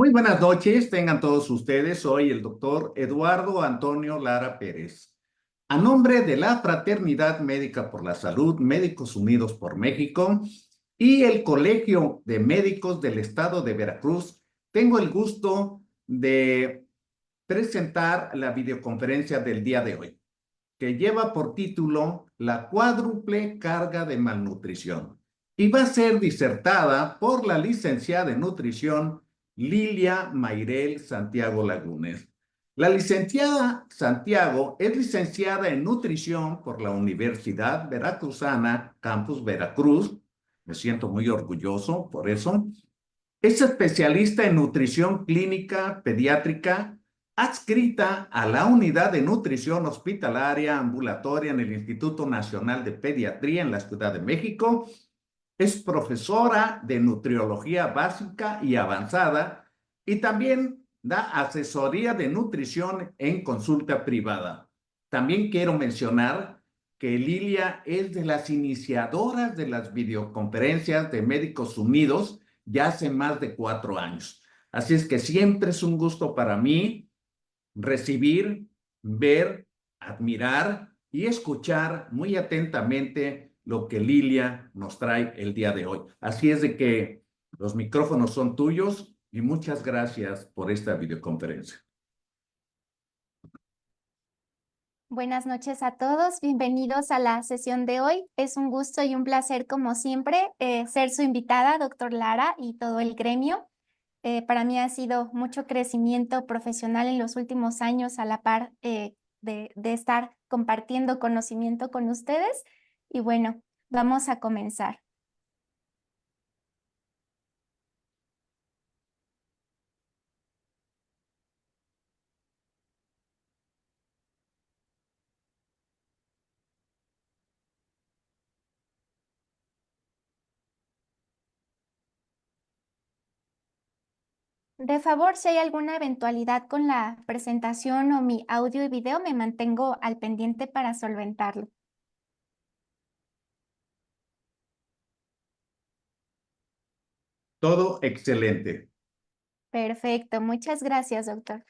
Muy buenas noches, tengan todos ustedes. Soy el doctor Eduardo Antonio Lara Pérez. A nombre de la Fraternidad Médica por la Salud, Médicos Unidos por México y el Colegio de Médicos del Estado de Veracruz, tengo el gusto de presentar la videoconferencia del día de hoy, que lleva por título La cuádruple carga de malnutrición y va a ser disertada por la licenciada en nutrición Lilia Mayrel Santiago Lagunes. La licenciada Santiago es licenciada en nutrición por la Universidad Veracruzana, Campus Veracruz. Me siento muy orgulloso por eso. Es especialista en nutrición clínica pediátrica, adscrita a la Unidad de Nutrición Hospitalaria Ambulatoria en el Instituto Nacional de Pediatría en la Ciudad de México. Es profesora de nutriología básica y avanzada y también da asesoría de nutrición en consulta privada. También quiero mencionar que Lilia es de las iniciadoras de las videoconferencias de Médicos Unidos ya hace más de 4 años. Así es que siempre es un gusto para mí recibir, ver, admirar y escuchar muy atentamente lo que Lilia nos trae el día de hoy. Así es de que los micrófonos son tuyos y muchas gracias por esta videoconferencia. Buenas noches a todos, bienvenidos a la sesión de hoy. Es un gusto y un placer, como siempre, ser su invitada, doctor Lara, y todo el gremio. Para mí ha sido mucho crecimiento profesional en los últimos años a la par de estar compartiendo conocimiento con ustedes. Y bueno, vamos a comenzar. De favor, si hay alguna eventualidad con la presentación o mi audio y video, me mantengo al pendiente para solventarlo. Todo excelente. Perfecto, muchas gracias, doctor.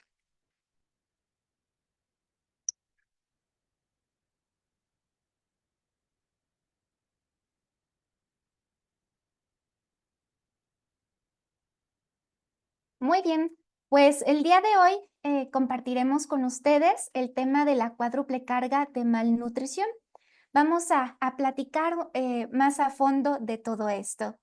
Muy bien, pues el día de hoy compartiremos con ustedes el tema de la cuádruple carga de malnutrición. Vamos a platicar más a fondo de todo esto.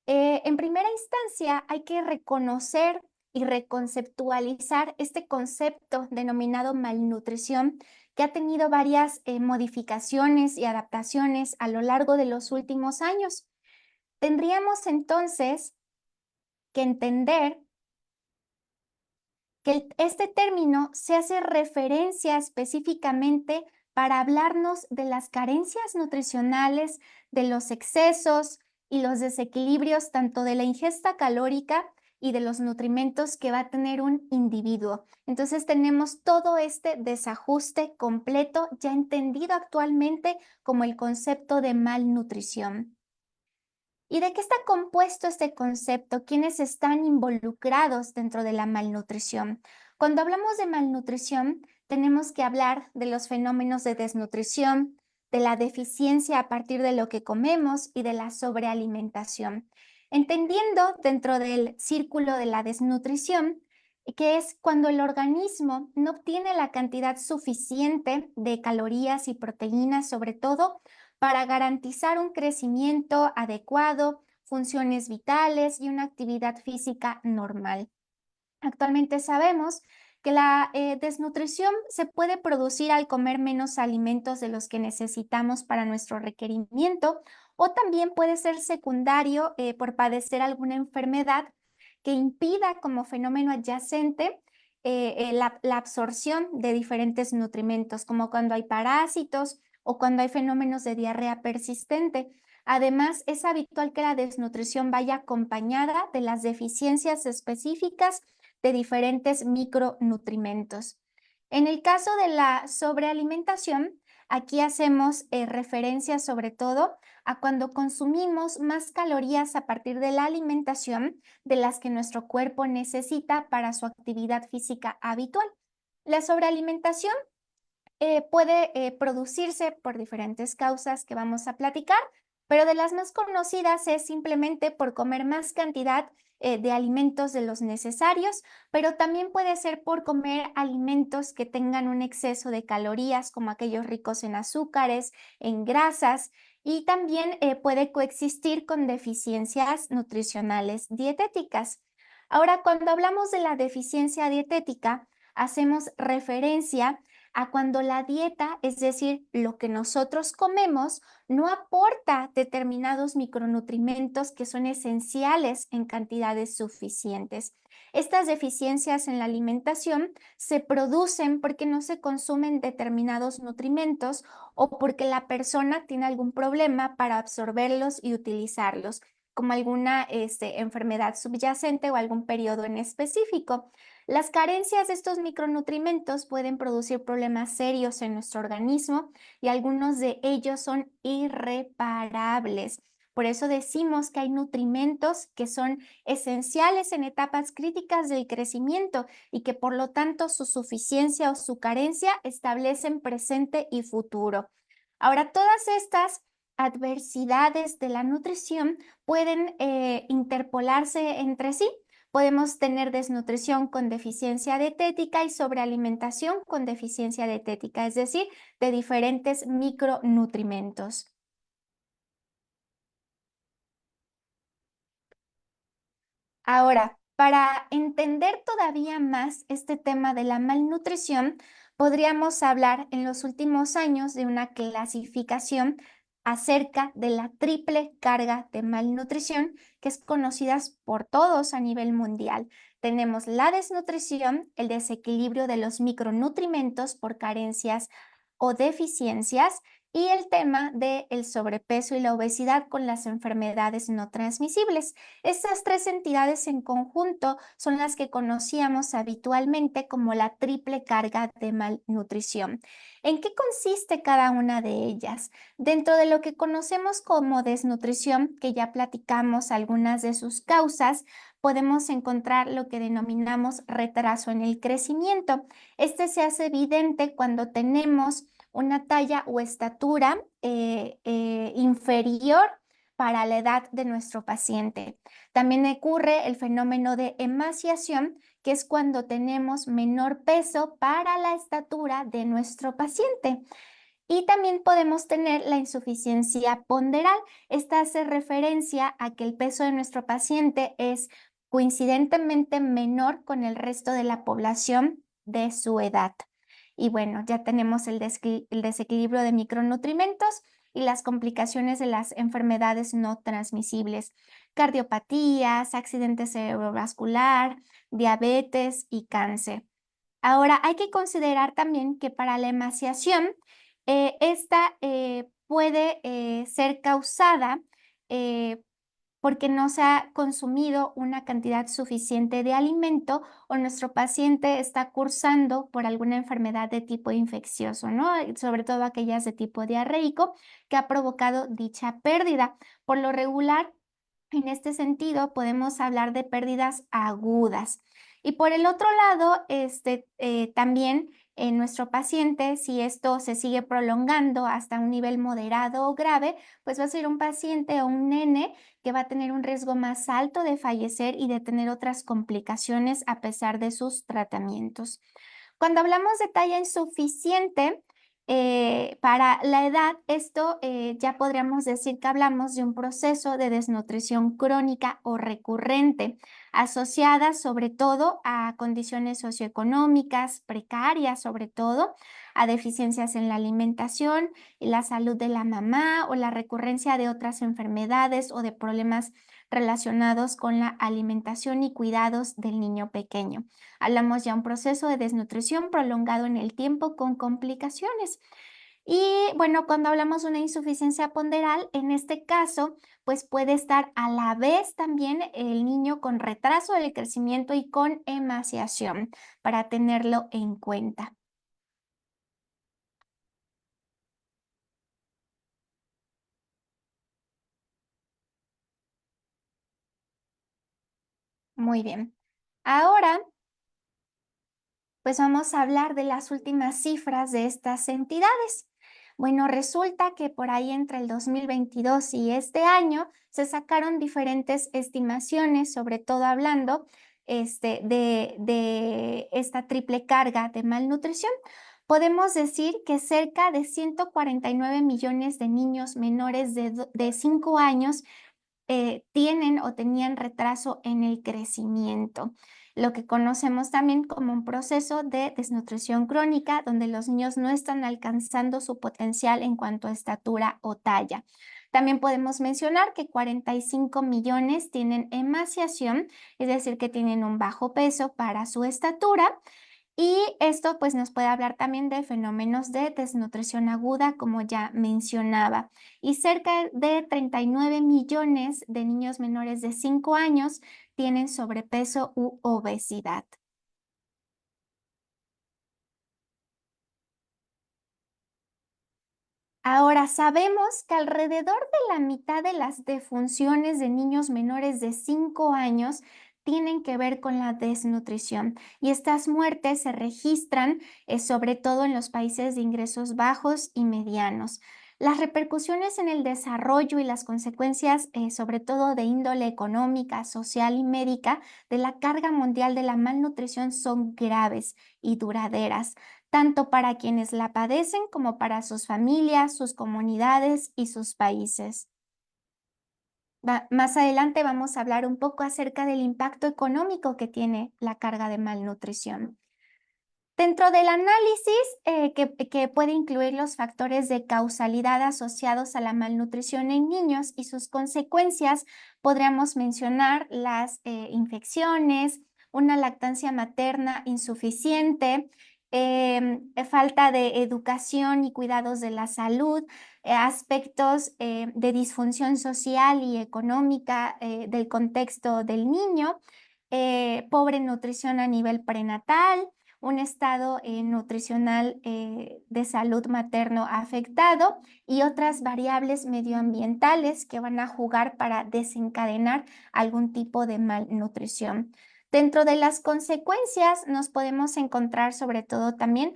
En primera instancia, hay que reconocer y reconceptualizar este concepto denominado malnutrición, que ha tenido varias modificaciones y adaptaciones a lo largo de los últimos años. Tendríamos entonces que entender que este término se hace referencia específicamente para hablarnos de las carencias nutricionales, de los excesos y los desequilibrios tanto de la ingesta calórica y de los nutrimentos que va a tener un individuo. Entonces tenemos todo este desajuste completo ya entendido actualmente como el concepto de malnutrición. ¿Y de qué está compuesto este concepto? ¿Quiénes están involucrados dentro de la malnutrición? Cuando hablamos de malnutrición, tenemos que hablar de los fenómenos de desnutrición, de la deficiencia a partir de lo que comemos y de la sobrealimentación. Entendiendo dentro del círculo de la desnutrición, que es cuando el organismo no obtiene la cantidad suficiente de calorías y proteínas, sobre todo, para garantizar un crecimiento adecuado, funciones vitales y una actividad física normal. Actualmente sabemos que la desnutrición se puede producir al comer menos alimentos de los que necesitamos para nuestro requerimiento, o también puede ser secundario por padecer alguna enfermedad que impida como fenómeno adyacente la absorción de diferentes nutrimentos, como cuando hay parásitos o cuando hay fenómenos de diarrea persistente. Además, es habitual que la desnutrición vaya acompañada de las deficiencias específicas de diferentes micronutrimentos. En el caso de la sobrealimentación, Aquí hacemos referencia sobre todo a cuando consumimos más calorías a partir de la alimentación de las que nuestro cuerpo necesita para su actividad física habitual. La sobrealimentación puede producirse por diferentes causas que vamos a platicar, pero de las más conocidas es simplemente por comer más cantidad de alimentos de los necesarios, pero también puede ser por comer alimentos que tengan un exceso de calorías, como aquellos ricos en azúcares, en grasas, y también puede coexistir con deficiencias nutricionales dietéticas. Ahora, cuando hablamos de la deficiencia dietética, hacemos referencia a cuando la dieta, es decir, lo que nosotros comemos, no aporta determinados micronutrientes que son esenciales en cantidades suficientes. Estas deficiencias en la alimentación se producen porque no se consumen determinados nutrimentos o porque la persona tiene algún problema para absorberlos y utilizarlos, como alguna enfermedad subyacente o algún periodo en específico. Las carencias de estos micronutrientes pueden producir problemas serios en nuestro organismo y algunos de ellos son irreparables. Por eso decimos que hay nutrimentos que son esenciales en etapas críticas del crecimiento y que por lo tanto su suficiencia o su carencia establecen presente y futuro. Ahora, todas estas adversidades de la nutrición pueden interpolarse entre sí. Podemos tener desnutrición con deficiencia dietética y sobrealimentación con deficiencia dietética, es decir, de diferentes micronutrimentos. Ahora, para entender todavía más este tema de la malnutrición, podríamos hablar en los últimos años de una clasificación acerca de la triple carga de malnutrición que es conocida por todos a nivel mundial. Tenemos la desnutrición, el desequilibrio de los micronutrientes por carencias o deficiencias y el tema del sobrepeso y la obesidad con las enfermedades no transmisibles. Estas tres entidades en conjunto son las que conocíamos habitualmente como la triple carga de malnutrición. ¿En qué consiste cada una de ellas? Dentro de lo que conocemos como desnutrición, que ya platicamos algunas de sus causas, podemos encontrar lo que denominamos retraso en el crecimiento. Este se hace evidente cuando tenemos una talla o estatura inferior para la edad de nuestro paciente. También ocurre el fenómeno de emaciación, que es cuando tenemos menor peso para la estatura de nuestro paciente. Y también podemos tener la insuficiencia ponderal. Esta hace referencia a que el peso de nuestro paciente es coincidentemente menor con el resto de la población de su edad. Y bueno, ya tenemos el desequilibrio de micronutrientes y las complicaciones de las enfermedades no transmisibles, cardiopatías, accidente cerebrovascular, diabetes y cáncer. Ahora, hay que considerar también que para la emaciación, esta puede ser causada eh, porque no se ha consumido una cantidad suficiente de alimento o nuestro paciente está cursando por alguna enfermedad de tipo infeccioso, ¿no? Sobre todo aquellas de tipo diarreico que ha provocado dicha pérdida. Por lo regular, en este sentido, podemos hablar de pérdidas agudas. Y por el otro lado, también en nuestro paciente, si esto se sigue prolongando hasta un nivel moderado o grave, pues va a ser un paciente o un nene que va a tener un riesgo más alto de fallecer y de tener otras complicaciones a pesar de sus tratamientos. Cuando hablamos de talla insuficiente, para la edad, esto ya podríamos decir que hablamos de un proceso de desnutrición crónica o recurrente, asociada sobre todo a condiciones socioeconómicas precarias, sobre todo a deficiencias en la alimentación y la salud de la mamá o la recurrencia de otras enfermedades o de problemas relacionados con la alimentación y cuidados del niño pequeño. Hablamos ya de un proceso de desnutrición prolongado en el tiempo con complicaciones. Y bueno, cuando hablamos de una insuficiencia ponderal, en este caso, pues puede estar a la vez también el niño con retraso del crecimiento y con emaciación, para tenerlo en cuenta. Muy bien. Ahora, pues vamos a hablar de las últimas cifras de estas entidades. Bueno, resulta que por ahí entre el 2022 y este año se sacaron diferentes estimaciones, sobre todo hablando de esta triple carga de malnutrición. Podemos decir que cerca de 149 millones de niños menores de 5 años tienen o tenían retraso en el crecimiento, lo que conocemos también como un proceso de desnutrición crónica, donde los niños no están alcanzando su potencial en cuanto a estatura o talla. También podemos mencionar que 45 millones tienen emaciación, es decir, que tienen un bajo peso para su estatura, y esto pues nos puede hablar también de fenómenos de desnutrición aguda, como ya mencionaba. Y cerca de 39 millones de niños menores de 5 años tienen sobrepeso u obesidad. Ahora, sabemos que alrededor de la mitad de las defunciones de niños menores de 5 años tienen que ver con la desnutrición, y estas muertes se registran sobre todo en los países de ingresos bajos y medianos. Las repercusiones en el desarrollo y las consecuencias, sobre todo de índole económica, social y médica, de la carga mundial de la malnutrición son graves y duraderas, tanto para quienes la padecen como para sus familias, sus comunidades y sus países. Más adelante vamos a hablar un poco acerca del impacto económico que tiene la carga de malnutrición. Dentro del análisis, que puede incluir los factores de causalidad asociados a la malnutrición en niños y sus consecuencias, podríamos mencionar las infecciones, una lactancia materna insuficiente, falta de educación y cuidados de la salud, aspectos de disfunción social y económica del contexto del niño, pobre nutrición a nivel prenatal, un estado nutricional de salud materno afectado y otras variables medioambientales que van a jugar para desencadenar algún tipo de malnutrición. Dentro de las consecuencias nos podemos encontrar sobre todo también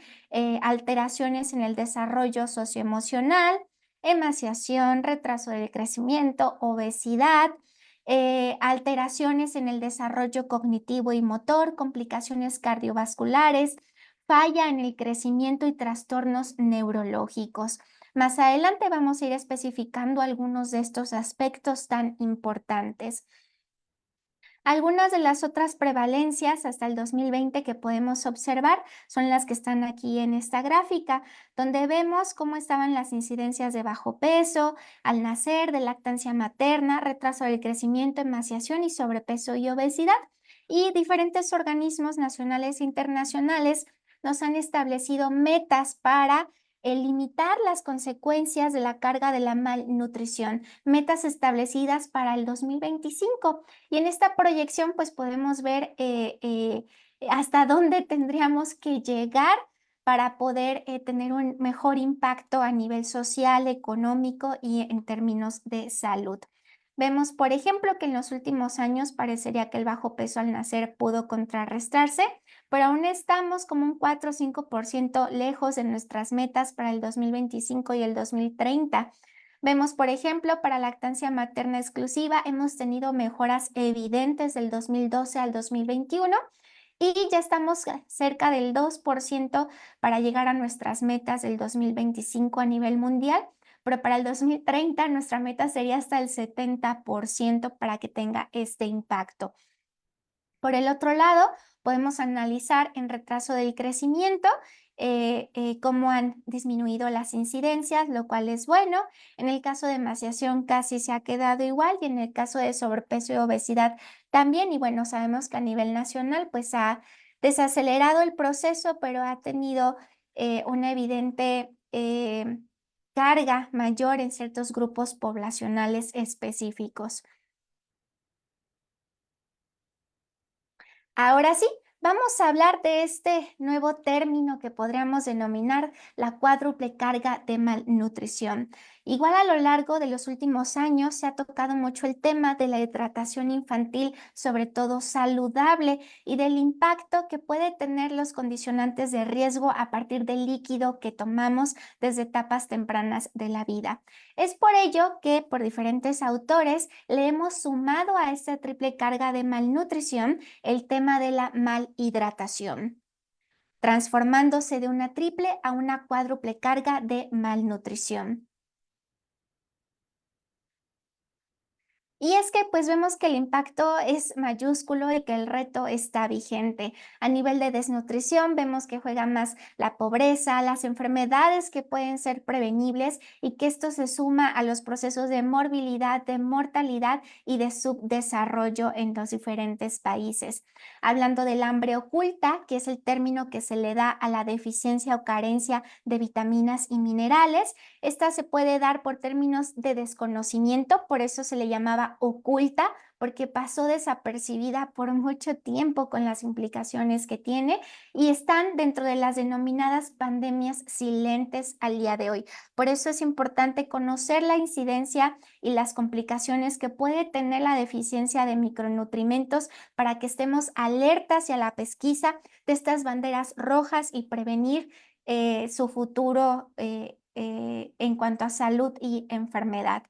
alteraciones en el desarrollo socioemocional, emaciación, retraso del crecimiento, obesidad, alteraciones en el desarrollo cognitivo y motor, complicaciones cardiovasculares, falla en el crecimiento y trastornos neurológicos. Más adelante vamos a ir especificando algunos de estos aspectos tan importantes. Algunas de las otras prevalencias hasta el 2020 que podemos observar son las que están aquí en esta gráfica, donde vemos cómo estaban las incidencias de bajo peso, al nacer, de lactancia materna, retraso del crecimiento, emaciación y sobrepeso y obesidad. Y diferentes organismos nacionales e internacionales nos han establecido metas para limitar las consecuencias de la carga de la malnutrición, metas establecidas para el 2025. Y en esta proyección, pues podemos ver hasta dónde tendríamos que llegar para poder tener un mejor impacto a nivel social, económico y en términos de salud. Vemos, por ejemplo, que en los últimos años parecería que el bajo peso al nacer pudo contrarrestarse, pero aún estamos como un 4 o 5% lejos de nuestras metas para el 2025 y el 2030. Vemos, por ejemplo, para lactancia materna exclusiva hemos tenido mejoras evidentes del 2012 al 2021 y ya estamos cerca del 2% para llegar a nuestras metas del 2025 a nivel mundial, pero para el 2030 nuestra meta sería hasta el 70% para que tenga este impacto. Por el otro lado, podemos analizar en retraso del crecimiento cómo han disminuido las incidencias, lo cual es bueno. En el caso de emaciación casi se ha quedado igual y en el caso de sobrepeso y obesidad también. Y bueno, sabemos que a nivel nacional pues ha desacelerado el proceso, pero ha tenido una evidente carga mayor en ciertos grupos poblacionales específicos. Ahora sí, vamos a hablar de este nuevo término que podríamos denominar la cuádruple carga de malnutrición. Igual a lo largo de los últimos años se ha tocado mucho el tema de la hidratación infantil, sobre todo saludable, y del impacto que puede tener los condicionantes de riesgo a partir del líquido que tomamos desde etapas tempranas de la vida. Es por ello que por diferentes autores le hemos sumado a esta triple carga de malnutrición el tema de la malhidratación, transformándose de una triple a una cuádruple carga de malnutrición. Y es que pues vemos que el impacto es mayúsculo y que el reto está vigente. A nivel de desnutrición vemos que juega más la pobreza, las enfermedades que pueden ser prevenibles y que esto se suma a los procesos de morbilidad, de mortalidad y de subdesarrollo en los diferentes países. Hablando del hambre oculta, que es el término que se le da a la deficiencia o carencia de vitaminas y minerales, esta se puede dar por términos de desconocimiento, por eso se le llamaba oculta, porque pasó desapercibida por mucho tiempo con las implicaciones que tiene y están dentro de las denominadas pandemias silentes al día de hoy. Por eso es importante conocer la incidencia y las complicaciones que puede tener la deficiencia de micronutrimentos para que estemos alertas y a la pesquisa de estas banderas rojas y prevenir su futuro en cuanto a salud y enfermedad.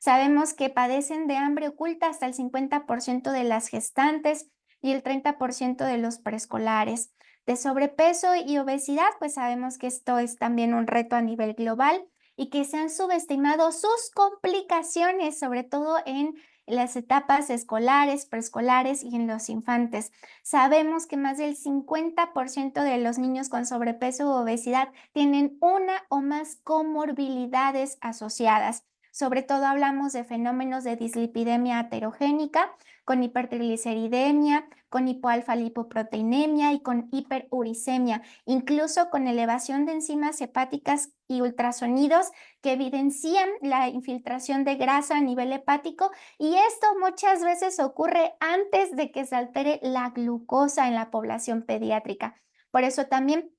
Sabemos que padecen de hambre oculta hasta el 50% de las gestantes y el 30% de los preescolares. De sobrepeso y obesidad, pues sabemos que esto es también un reto a nivel global y que se han subestimado sus complicaciones, sobre todo en las etapas escolares, preescolares y en los infantes. Sabemos que más del 50% de los niños con sobrepeso u obesidad tienen una o más comorbilidades asociadas. Sobre todo hablamos de fenómenos de dislipidemia aterogénica, con hipertrigliceridemia, con hipoalfa-lipoproteinemia y con hiperuricemia, incluso con elevación de enzimas hepáticas y ultrasonidos que evidencian la infiltración de grasa a nivel hepático, y esto muchas veces ocurre antes de que se altere la glucosa en la población pediátrica. Por eso también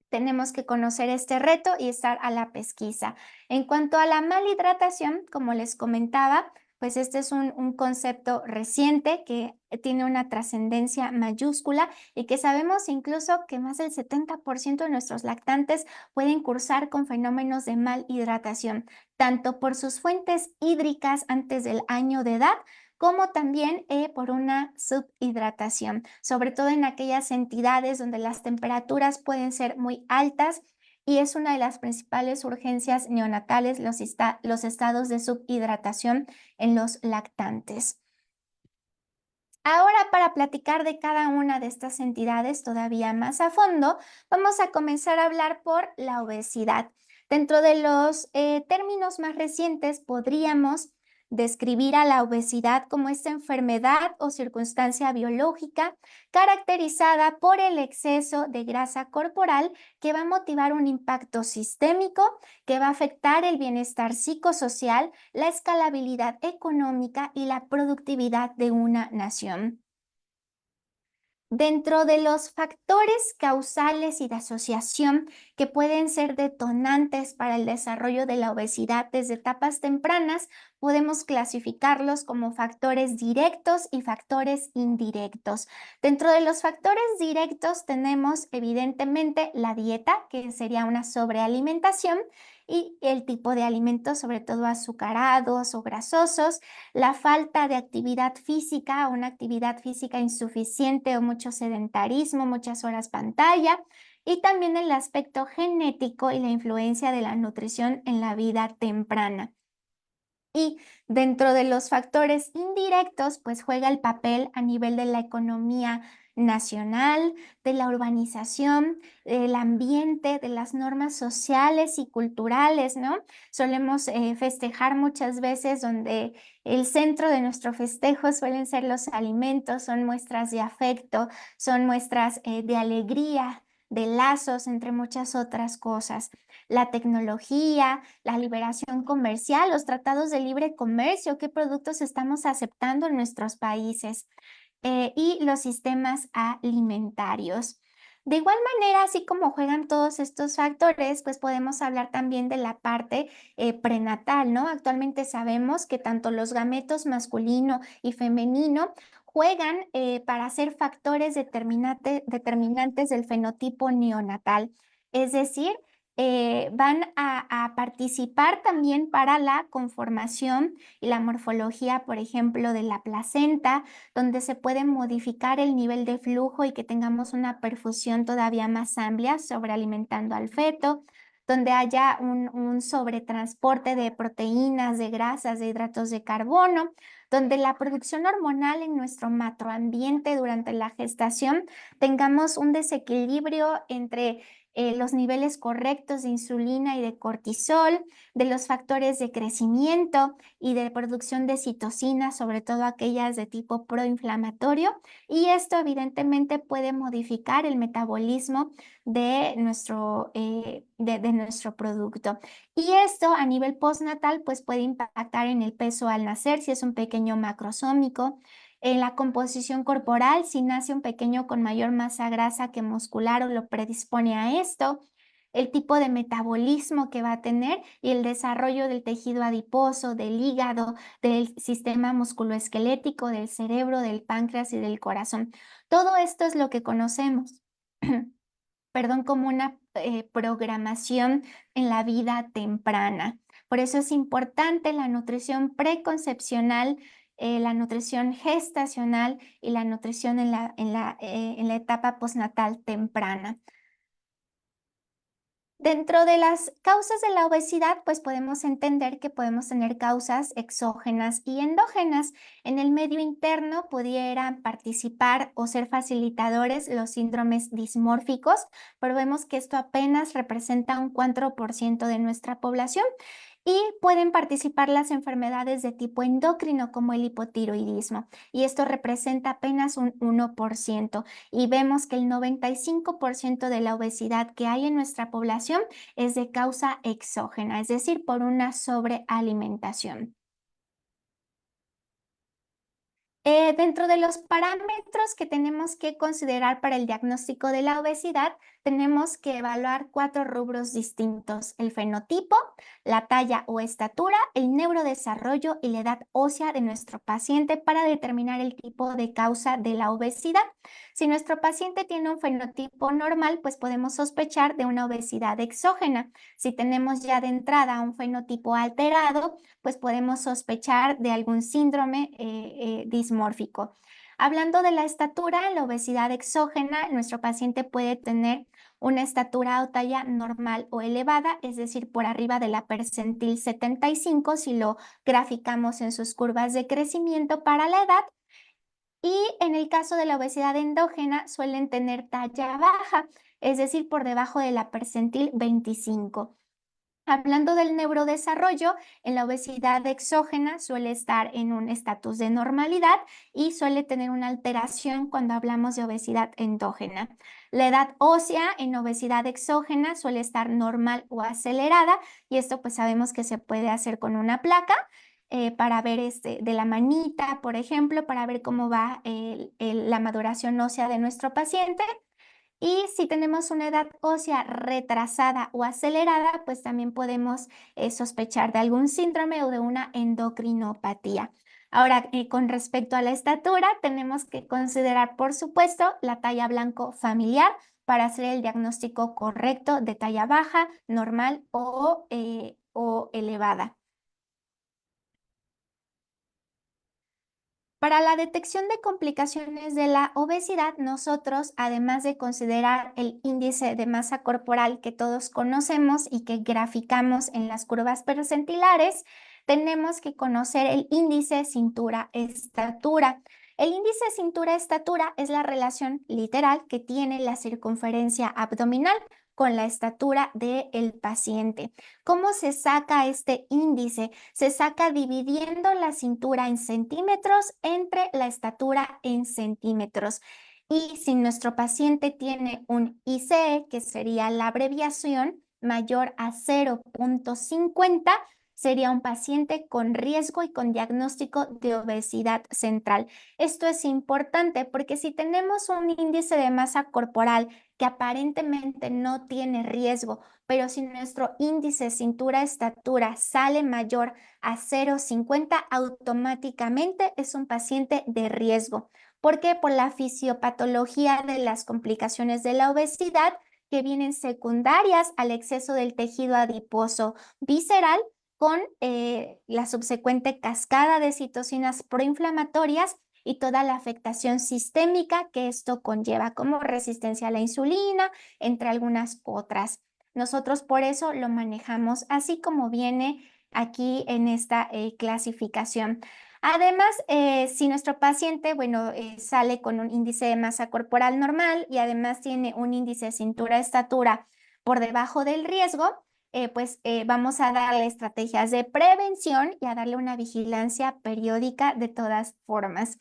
tenemos que conocer este reto y estar a la pesquisa. En cuanto a la malhidratación, como les comentaba, pues este es un concepto reciente que tiene una trascendencia mayúscula y que sabemos incluso que más del 70% de nuestros lactantes pueden cursar con fenómenos de malhidratación, tanto por sus fuentes hídricas antes del año de edad, como también por una subhidratación, sobre todo en aquellas entidades donde las temperaturas pueden ser muy altas y es una de las principales urgencias neonatales los estados de subhidratación en los lactantes. Ahora, para platicar de cada una de estas entidades todavía más a fondo, vamos a comenzar a hablar por la obesidad. Dentro de los términos más recientes, podríamos describir a la obesidad como esta enfermedad o circunstancia biológica caracterizada por el exceso de grasa corporal que va a motivar un impacto sistémico, que va a afectar el bienestar psicosocial, la escalabilidad económica y la productividad de una nación. Dentro de los factores causales y de asociación que pueden ser detonantes para el desarrollo de la obesidad desde etapas tempranas, podemos clasificarlos como factores directos y factores indirectos. Dentro de los factores directos tenemos evidentemente la dieta, que sería una sobrealimentación, y el tipo de alimentos, sobre todo azucarados o grasosos, la falta de actividad física, una actividad física insuficiente o mucho sedentarismo, muchas horas pantalla, y también el aspecto genético y la influencia de la nutrición en la vida temprana. Y dentro de los factores indirectos, pues juega el papel a nivel de la economía nacional, de la urbanización, del ambiente, de las normas sociales y culturales, ¿no? Solemos festejar muchas veces donde el centro de nuestro festejo suelen ser los alimentos, son muestras de afecto, son muestras de alegría, de lazos, entre muchas otras cosas. La tecnología, la liberación comercial, los tratados de libre comercio, qué productos estamos aceptando en nuestros países, y los sistemas alimentarios. De igual manera, así como juegan todos estos factores, pues podemos hablar también de la parte prenatal, ¿no? Actualmente sabemos que tanto los gametos masculino y femenino juegan para ser factores determinantes del fenotipo neonatal. Es decir, van a participar también para la conformación y la morfología, por ejemplo, de la placenta, donde se puede modificar el nivel de flujo y que tengamos una perfusión todavía más amplia, sobrealimentando al feto, donde haya un sobretransporte de proteínas, de grasas, de hidratos de carbono, donde la producción hormonal en nuestro macroambiente durante la gestación tengamos un desequilibrio entre los niveles correctos de insulina y de cortisol, de los factores de crecimiento y de producción de citocinas, sobre todo aquellas de tipo proinflamatorio, y esto evidentemente puede modificar el metabolismo de nuestro producto. Y esto a nivel postnatal pues puede impactar en el peso al nacer si es un pequeño macrosómico, en la composición corporal si nace un pequeño con mayor masa grasa que muscular o lo predispone a esto, el tipo de metabolismo que va a tener y el desarrollo del tejido adiposo, del hígado, del sistema musculoesquelético, del cerebro, del páncreas y del corazón. Todo esto es lo que conocemos, perdón, como una programación en la vida temprana. Por eso es importante la nutrición preconcepcional, la nutrición gestacional y la nutrición en la etapa postnatal temprana. Dentro de las causas de la obesidad, pues podemos entender que podemos tener causas exógenas y endógenas. En el medio interno pudieran participar o ser facilitadores los síndromes dismórficos, pero vemos que esto apenas representa un 4% de nuestra población. Y pueden participar las enfermedades de tipo endocrino como el hipotiroidismo, y esto representa apenas un 1%. Y vemos que el 95% de la obesidad que hay en nuestra población es de causa exógena, es decir, por una sobrealimentación. Dentro de los parámetros que tenemos que considerar para el diagnóstico de la obesidad, tenemos que evaluar 4 rubros distintos: el fenotipo, la talla o estatura, el neurodesarrollo y la edad ósea de nuestro paciente para determinar el tipo de causa de la obesidad. Si nuestro paciente tiene un fenotipo normal, pues podemos sospechar de una obesidad exógena. Si tenemos ya de entrada un fenotipo alterado, pues podemos sospechar de algún síndrome dismórfico. Hablando de la estatura, la obesidad exógena, nuestro paciente puede tener una estatura o talla normal o elevada, es decir, por arriba de la percentil 75 si lo graficamos en sus curvas de crecimiento para la edad. Y en el caso de la obesidad endógena suelen tener talla baja, es decir, por debajo de la percentil 25. Hablando del neurodesarrollo, en la obesidad exógena suele estar en un estatus de normalidad y suele tener una alteración cuando hablamos de obesidad endógena. La edad ósea en obesidad exógena suele estar normal o acelerada, y esto pues sabemos que se puede hacer con una placa para ver de la manita, por ejemplo, para ver cómo va la maduración ósea de nuestro paciente. Y si tenemos una edad ósea retrasada o acelerada, pues también podemos sospechar de algún síndrome o de una endocrinopatía. Ahora, con respecto a la estatura, tenemos que considerar, por supuesto, la talla blanco familiar para hacer el diagnóstico correcto de talla baja, normal o elevada. Para la detección de complicaciones de la obesidad, nosotros, además de considerar el índice de masa corporal que todos conocemos y que graficamos en las curvas percentilares, tenemos que conocer el índice cintura-estatura. El índice cintura-estatura es la relación literal que tiene la circunferencia abdominal con la estatura del paciente. ¿Cómo se saca este índice? Se saca dividiendo la cintura en centímetros entre la estatura en centímetros. Y si nuestro paciente tiene un ICE, que sería la abreviación, mayor a 0.50, sería un paciente con riesgo y con diagnóstico de obesidad central. Esto es importante porque si tenemos un índice de masa corporal que aparentemente no tiene riesgo, pero si nuestro índice cintura-estatura sale mayor a 0,50, automáticamente es un paciente de riesgo. ¿Por qué? Por la fisiopatología de las complicaciones de la obesidad que vienen secundarias al exceso del tejido adiposo visceral con la subsecuente cascada de citocinas proinflamatorias y toda la afectación sistémica que esto conlleva, como resistencia a la insulina, entre algunas otras. Nosotros por eso lo manejamos así como viene aquí en esta clasificación. Además, si nuestro paciente, bueno, sale con un índice de masa corporal normal y además tiene un índice de cintura-estatura por debajo del riesgo, vamos a darle estrategias de prevención y a darle una vigilancia periódica de todas formas.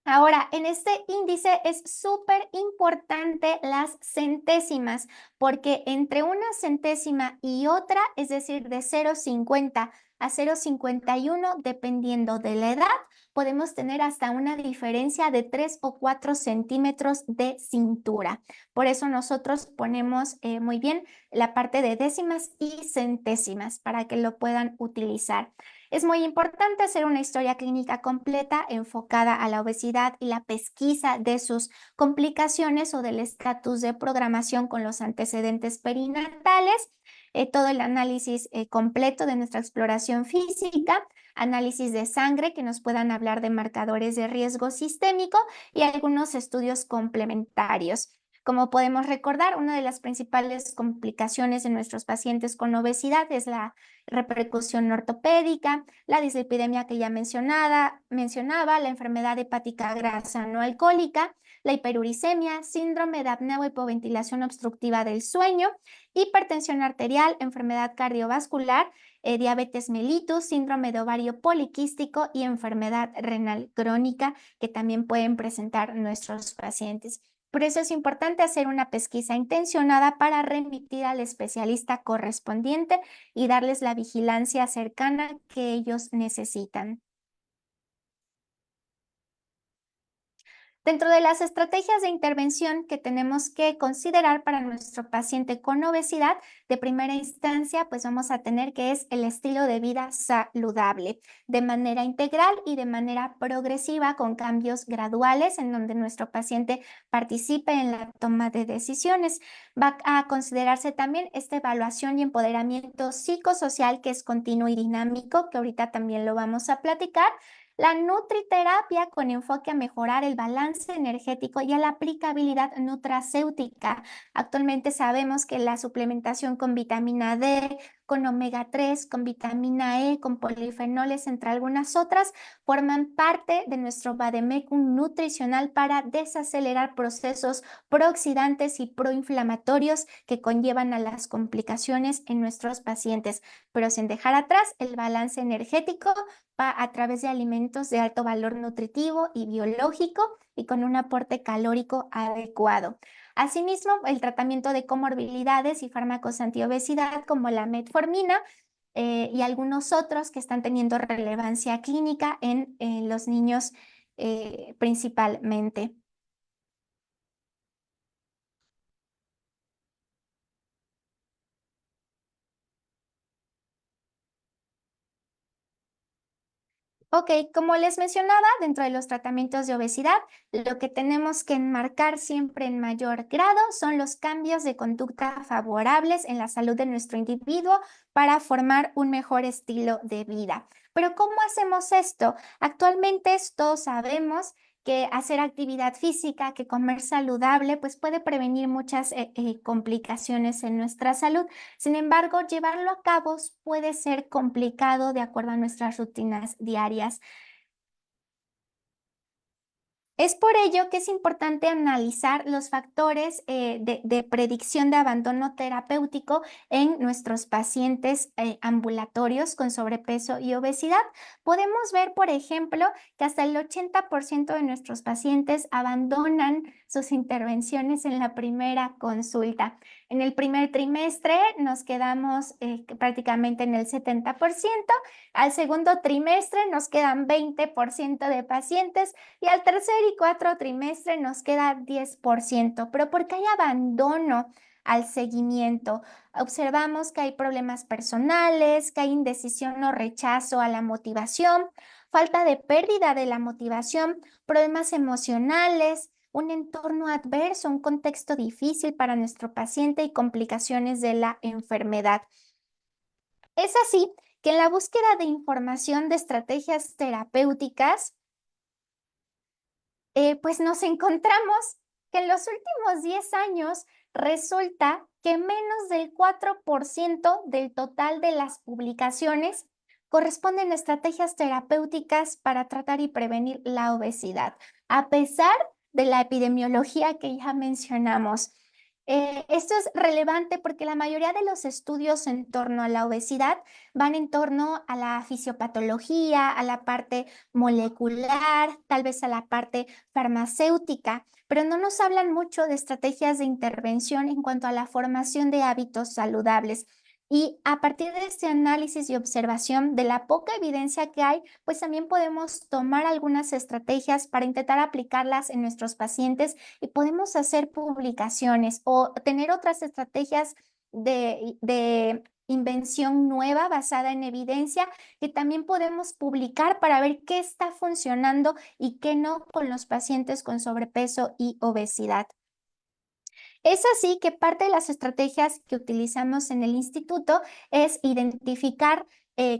Ahora, en este índice es súper importante las centésimas, porque entre una centésima y otra, es decir, de 0,50 a 0,51, dependiendo de la edad, podemos tener hasta una diferencia de 3 o 4 centímetros de cintura. Por eso nosotros ponemos muy bien la parte de décimas y centésimas para que lo puedan utilizar. Es muy importante hacer una historia clínica completa enfocada a la obesidad y la pesquisa de sus complicaciones o del estatus de programación con los antecedentes perinatales, todo el análisis completo de nuestra exploración física, análisis de sangre que nos puedan hablar de marcadores de riesgo sistémico y algunos estudios complementarios. Como podemos recordar, una de las principales complicaciones en nuestros pacientes con obesidad es la repercusión ortopédica, la dislipidemia que ya mencionaba, la enfermedad hepática grasa no alcohólica, la hiperuricemia, síndrome de apnea o hipoventilación obstructiva del sueño, hipertensión arterial, enfermedad cardiovascular, diabetes mellitus, síndrome de ovario poliquístico y enfermedad renal crónica que también pueden presentar nuestros pacientes. Por eso es importante hacer una pesquisa intencionada para remitir al especialista correspondiente y darles la vigilancia cercana que ellos necesitan. Dentro de las estrategias de intervención que tenemos que considerar para nuestro paciente con obesidad, de primera instancia, pues vamos a tener que es el estilo de vida saludable, de manera integral y de manera progresiva, con cambios graduales en donde nuestro paciente participe en la toma de decisiones. Va a considerarse también esta evaluación y empoderamiento psicosocial que es continuo y dinámico, que ahorita también lo vamos a platicar. La nutriterapia con enfoque a mejorar el balance energético y a la aplicabilidad nutracéutica. Actualmente sabemos que la suplementación con vitamina D, con omega 3, con vitamina E, con polifenoles, entre algunas otras, forman parte de nuestro vademecum nutricional para desacelerar procesos prooxidantes y proinflamatorios que conllevan a las complicaciones en nuestros pacientes, pero sin dejar atrás el balance energético a través de alimentos de alto valor nutritivo y biológico y con un aporte calórico adecuado. Asimismo, el tratamiento de comorbilidades y fármacos antiobesidad como la metformina y algunos otros que están teniendo relevancia clínica en los niños principalmente. Ok, como les mencionaba, dentro de los tratamientos de obesidad, lo que tenemos que enmarcar siempre en mayor grado son los cambios de conducta favorables en la salud de nuestro individuo para formar un mejor estilo de vida. Pero ¿cómo hacemos esto? Actualmente todos sabemos que hacer actividad física, que comer saludable, pues puede prevenir muchas complicaciones en nuestra salud. Sin embargo, llevarlo a cabo puede ser complicado de acuerdo a nuestras rutinas diarias. Es por ello que es importante analizar los factores de predicción de abandono terapéutico en nuestros pacientes ambulatorios con sobrepeso y obesidad. Podemos ver, por ejemplo, que hasta el 80% de nuestros pacientes abandonan sus intervenciones en la primera consulta. En el primer trimestre nos quedamos prácticamente en el 70%, al segundo trimestre nos quedan 20% de pacientes y al tercer y cuarto trimestre nos queda 10%, pero porque hay abandono al seguimiento. Observamos que hay problemas personales, que hay indecisión o rechazo a la motivación, falta de pérdida de la motivación, problemas emocionales, un entorno adverso, un contexto difícil para nuestro paciente y complicaciones de la enfermedad. Es así que en la búsqueda de información de estrategias terapéuticas, pues nos encontramos que en los últimos 10 años resulta que menos del 4% del total de las publicaciones corresponden a estrategias terapéuticas para tratar y prevenir la obesidad, a pesar de la epidemiología que ya mencionamos. Esto es relevante porque la mayoría de los estudios en torno a la obesidad van en torno a la fisiopatología, a la parte molecular, tal vez a la parte farmacéutica, pero no nos hablan mucho de estrategias de intervención en cuanto a la formación de hábitos saludables. Y a partir de este análisis y observación de la poca evidencia que hay, pues también podemos tomar algunas estrategias para intentar aplicarlas en nuestros pacientes y podemos hacer publicaciones o tener otras estrategias de invención nueva basada en evidencia que también podemos publicar para ver qué está funcionando y qué no con los pacientes con sobrepeso y obesidad. Es así que parte de las estrategias que utilizamos en el instituto es identificar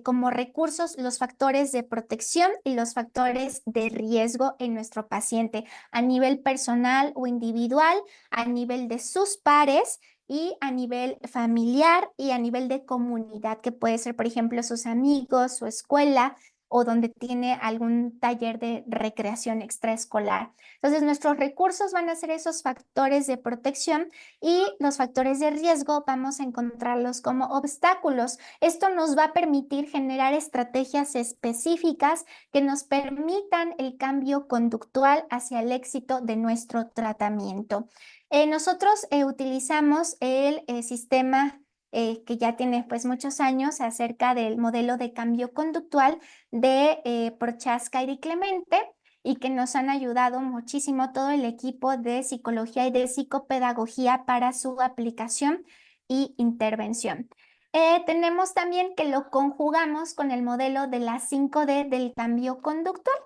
como recursos los factores de protección y los factores de riesgo en nuestro paciente a nivel personal o individual, a nivel de sus pares y a nivel familiar y a nivel de comunidad, que puede ser, por ejemplo, sus amigos, su escuela o donde tiene algún taller de recreación extraescolar. Entonces, nuestros recursos van a ser esos factores de protección y los factores de riesgo vamos a encontrarlos como obstáculos. Esto nos va a permitir generar estrategias específicas que nos permitan el cambio conductual hacia el éxito de nuestro tratamiento. Nosotros utilizamos el sistema que ya tiene pues muchos años acerca del modelo de cambio conductual de Prochaska y Di Clemente y que nos han ayudado muchísimo todo el equipo de psicología y de psicopedagogía para su aplicación y intervención. Tenemos también que lo conjugamos con el modelo de las 5D del cambio conductual.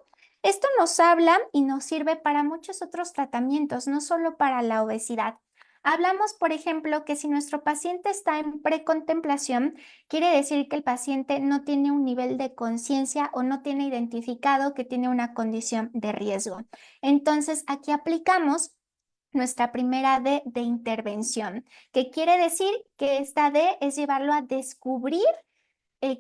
Esto nos habla y nos sirve para muchos otros tratamientos, no solo para la obesidad. Hablamos, por ejemplo, que si nuestro paciente está en precontemplación, quiere decir que el paciente no tiene un nivel de conciencia o no tiene identificado que tiene una condición de riesgo. Entonces, aquí aplicamos nuestra primera D de intervención, que quiere decir que esta D es llevarlo a descubrir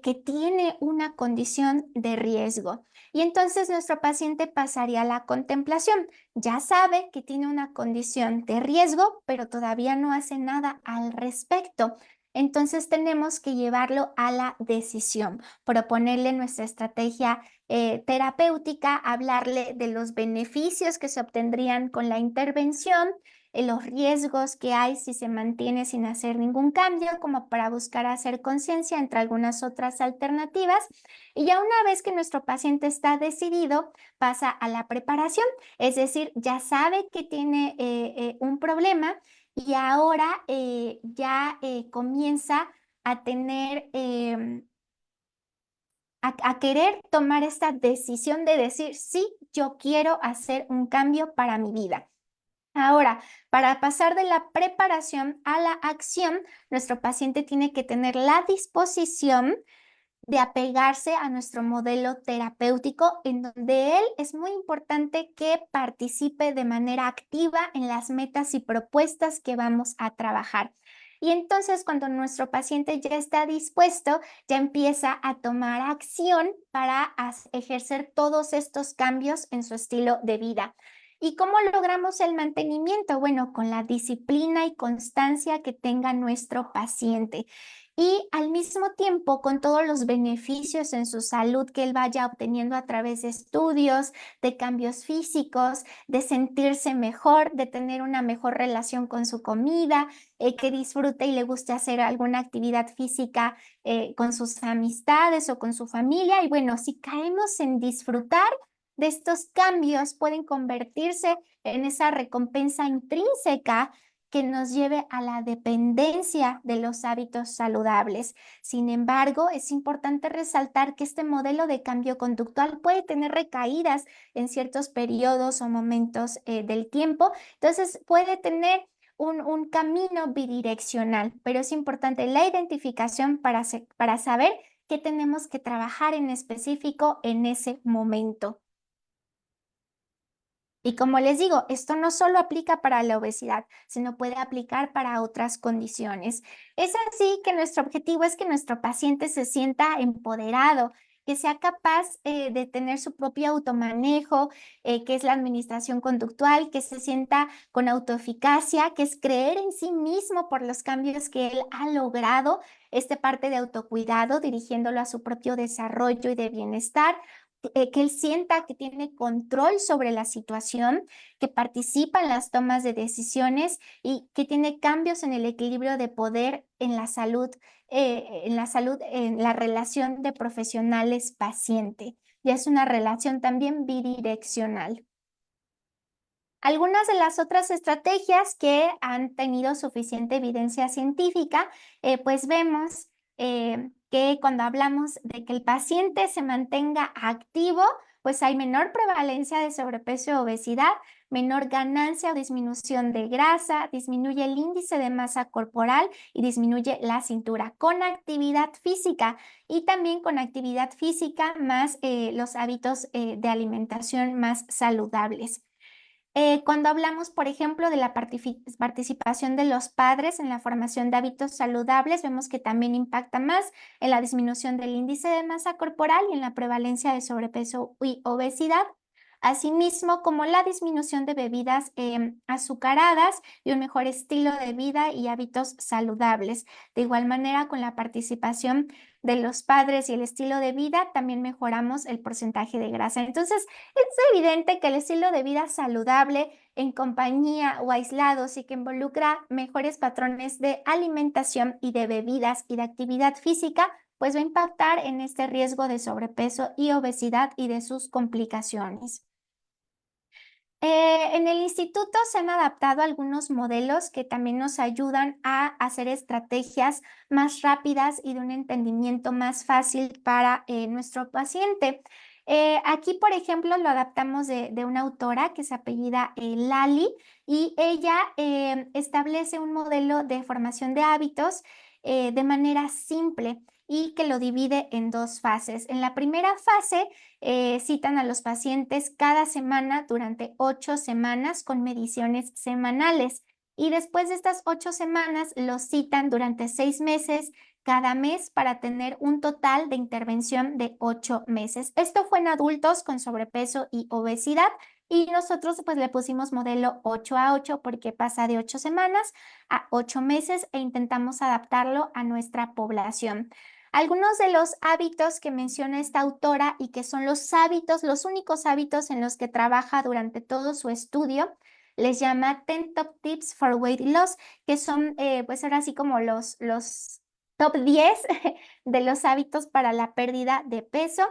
que tiene una condición de riesgo. Y entonces nuestro paciente pasaría a la contemplación. Ya sabe que tiene una condición de riesgo, pero todavía no hace nada al respecto. Entonces tenemos que llevarlo a la decisión, proponerle nuestra estrategia terapéutica, hablarle de los beneficios que se obtendrían con la intervención, los riesgos que hay si se mantiene sin hacer ningún cambio, como para buscar hacer conciencia entre algunas otras alternativas. Y ya una vez que nuestro paciente está decidido, pasa a la preparación, es decir, ya sabe que tiene un problema y ahora ya comienza a tener... a querer tomar esta decisión de decir, sí, yo quiero hacer un cambio para mi vida. Ahora, para pasar de la preparación a la acción, nuestro paciente tiene que tener la disposición de apegarse a nuestro modelo terapéutico, en donde él es muy importante que participe de manera activa en las metas y propuestas que vamos a trabajar. Y entonces, cuando nuestro paciente ya está dispuesto, ya empieza a tomar acción para ejercer todos estos cambios en su estilo de vida. ¿Y cómo logramos el mantenimiento? Bueno, con la disciplina y constancia que tenga nuestro paciente. Y al mismo tiempo, con todos los beneficios en su salud que él vaya obteniendo a través de estudios, de cambios físicos, de sentirse mejor, de tener una mejor relación con su comida, que disfrute y le guste hacer alguna actividad física con sus amistades o con su familia. Y bueno, si caemos en disfrutar de estos cambios, pueden convertirse en esa recompensa intrínseca que nos lleve a la dependencia de los hábitos saludables. Sin embargo, es importante resaltar que este modelo de cambio conductual puede tener recaídas en ciertos periodos o momentos del tiempo. Entonces, puede tener un camino bidireccional, pero es importante la identificación para saber qué tenemos que trabajar en específico en ese momento. Y como les digo, esto no solo aplica para la obesidad, sino puede aplicar para otras condiciones. Es así que nuestro objetivo es que nuestro paciente se sienta empoderado, que sea capaz de tener su propio automanejo, que es la administración conductual, que se sienta con autoeficacia, que es creer en sí mismo por los cambios que él ha logrado, esta parte de autocuidado, dirigiéndolo a su propio desarrollo y de bienestar, que él sienta que tiene control sobre la situación, que participa en las tomas de decisiones y que tiene cambios en el equilibrio de poder en la relación de profesionales-paciente. Ya es una relación también bidireccional. Algunas de las otras estrategias que han tenido suficiente evidencia científica, pues vemos que cuando hablamos de que el paciente se mantenga activo, pues hay menor prevalencia de sobrepeso y obesidad, menor ganancia o disminución de grasa, disminuye el índice de masa corporal y disminuye la cintura con actividad física y también con actividad física más los hábitos de alimentación más saludables. Cuando hablamos, por ejemplo, de la participación de los padres en la formación de hábitos saludables, vemos que también impacta más en la disminución del índice de masa corporal y en la prevalencia de sobrepeso y obesidad, asimismo como la disminución de bebidas azucaradas y un mejor estilo de vida y hábitos saludables. De igual manera, con la participación de los padres y el estilo de vida, también mejoramos el porcentaje de grasa. Entonces, es evidente que el estilo de vida saludable en compañía o aislados y que involucra mejores patrones de alimentación y de bebidas y de actividad física, pues va a impactar en este riesgo de sobrepeso y obesidad y de sus complicaciones. En el instituto se han adaptado algunos modelos que también nos ayudan a hacer estrategias más rápidas y de un entendimiento más fácil para nuestro paciente. Aquí, por ejemplo, lo adaptamos de una autora que se apellida Lali y ella establece un modelo de formación de hábitos de manera simple y que lo divide en dos fases. En la primera fase, citan a los pacientes cada semana durante 8 semanas con mediciones semanales. Y después de estas 8 semanas, los citan durante 6 meses cada mes para tener un total de intervención de 8 meses. Esto fue en adultos con sobrepeso y obesidad y nosotros pues le pusimos modelo 8 a 8 porque pasa de 8 semanas a 8 meses e intentamos adaptarlo a nuestra población. Algunos de los hábitos que menciona esta autora y que son los hábitos, los únicos hábitos en los que trabaja durante todo su estudio, les llama 10 Top Tips for Weight Loss, que son pues ahora sí como los top 10 de los hábitos para la pérdida de peso,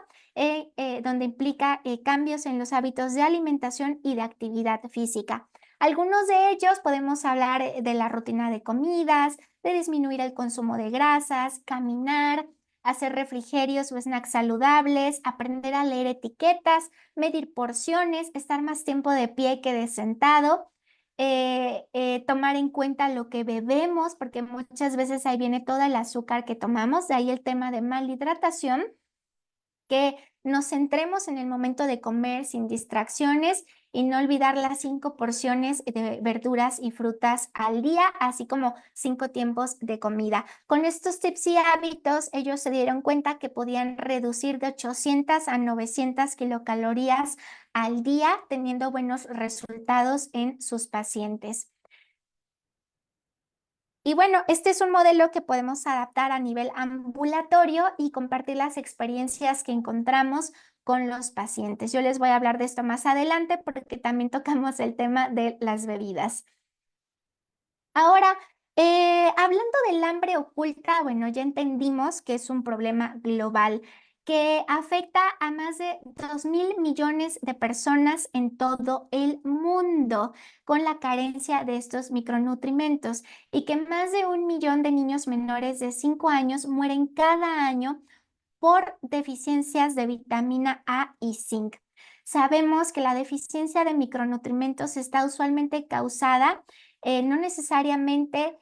donde implica cambios en los hábitos de alimentación y de actividad física. Algunos de ellos podemos hablar de la rutina de comidas, de disminuir el consumo de grasas, caminar, hacer refrigerios o snacks saludables, aprender a leer etiquetas, medir porciones, estar más tiempo de pie que de sentado, tomar en cuenta lo que bebemos, porque muchas veces ahí viene todo el azúcar que tomamos, de ahí el tema de malhidratación, que nos centremos en el momento de comer sin distracciones y no olvidar las 5 porciones de verduras y frutas al día, así como 5 tiempos de comida. Con estos tips y hábitos, ellos se dieron cuenta que podían reducir de 800 a 900 kilocalorías al día, teniendo buenos resultados en sus pacientes. Y bueno, este es un modelo que podemos adaptar a nivel ambulatorio y compartir las experiencias que encontramos con los pacientes. Yo les voy a hablar de esto más adelante porque también tocamos el tema de las bebidas. Ahora, hablando del hambre oculta, bueno, ya entendimos que es un problema global que afecta a más de 2.000 millones de personas en todo el mundo con la carencia de estos micronutrientes y que más de 1 millón de niños menores de 5 años mueren cada año por deficiencias de vitamina A y zinc. Sabemos que la deficiencia de micronutrientes está usualmente causada no necesariamente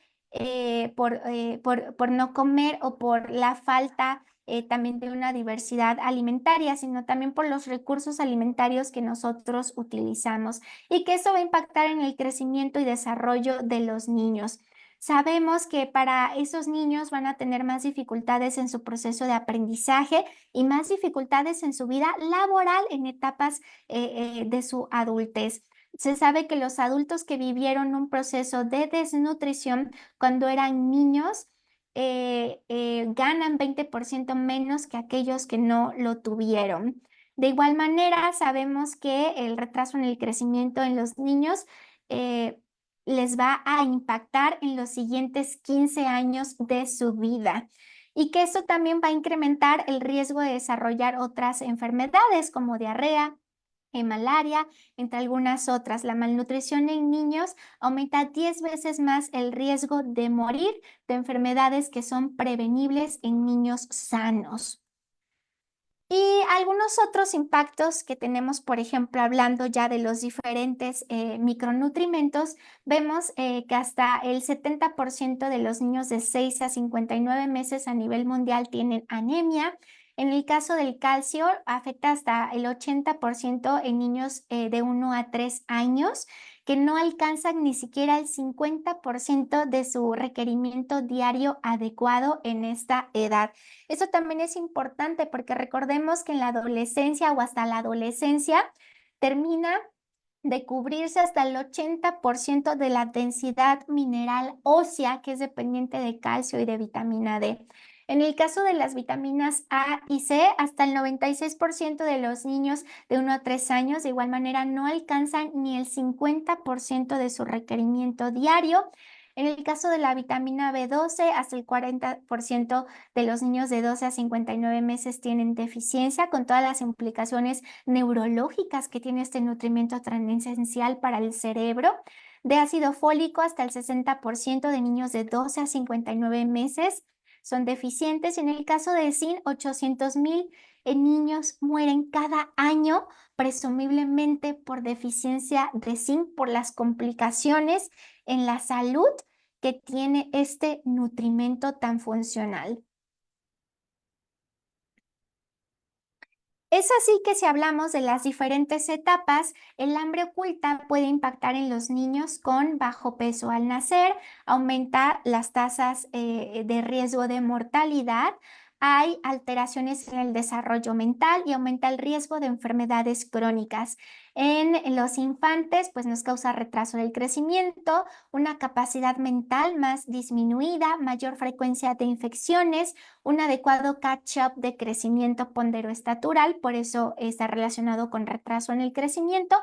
por no comer o por la falta también de una diversidad alimentaria, sino también por los recursos alimentarios que nosotros utilizamos y que eso va a impactar en el crecimiento y desarrollo de los niños. Sabemos que para esos niños van a tener más dificultades en su proceso de aprendizaje y más dificultades en su vida laboral en etapas de su adultez. Se sabe que los adultos que vivieron un proceso de desnutrición cuando eran niños ganan 20% menos que aquellos que no lo tuvieron. De igual manera, sabemos que el retraso en el crecimiento en los niños eh, les va a impactar en los siguientes 15 años de su vida y que eso también va a incrementar el riesgo de desarrollar otras enfermedades como diarrea, malaria, entre algunas otras. La malnutrición en niños aumenta 10 veces más el riesgo de morir de enfermedades que son prevenibles en niños sanos. Y algunos otros impactos que tenemos, por ejemplo, hablando ya de los diferentes micronutrientes, vemos que hasta el 70% de los niños de 6 a 59 meses a nivel mundial tienen anemia. En el caso del calcio, afecta hasta el 80% en niños de 1 a 3 años, que no alcanzan ni siquiera el 50% de su requerimiento diario adecuado en esta edad. Eso también es importante porque recordemos que en la adolescencia o hasta la adolescencia termina de cubrirse hasta el 80% de la densidad mineral ósea que es dependiente de calcio y de vitamina D. En el caso de las vitaminas A y C, hasta el 96% de los niños de 1 a 3 años de igual manera no alcanzan ni el 50% de su requerimiento diario. En el caso de la vitamina B12, hasta el 40% de los niños de 12 a 59 meses tienen deficiencia, con todas las implicaciones neurológicas que tiene este nutrimento tan esencial para el cerebro. De ácido fólico, hasta el 60% de niños de 12 a 59 meses son deficientes. En el caso de zinc, 800,000 niños mueren cada año, presumiblemente por deficiencia de zinc, por las complicaciones en la salud que tiene este nutrimento tan funcional. Es así que si hablamos de las diferentes etapas, el hambre oculta puede impactar en los niños con bajo peso al nacer, aumenta las tasas de riesgo de mortalidad, hay alteraciones en el desarrollo mental y aumenta el riesgo de enfermedades crónicas. En los infantes, pues nos causa retraso del crecimiento, una capacidad mental más disminuida, mayor frecuencia de infecciones, un adecuado catch-up de crecimiento ponderoestatural, por eso está relacionado con retraso en el crecimiento,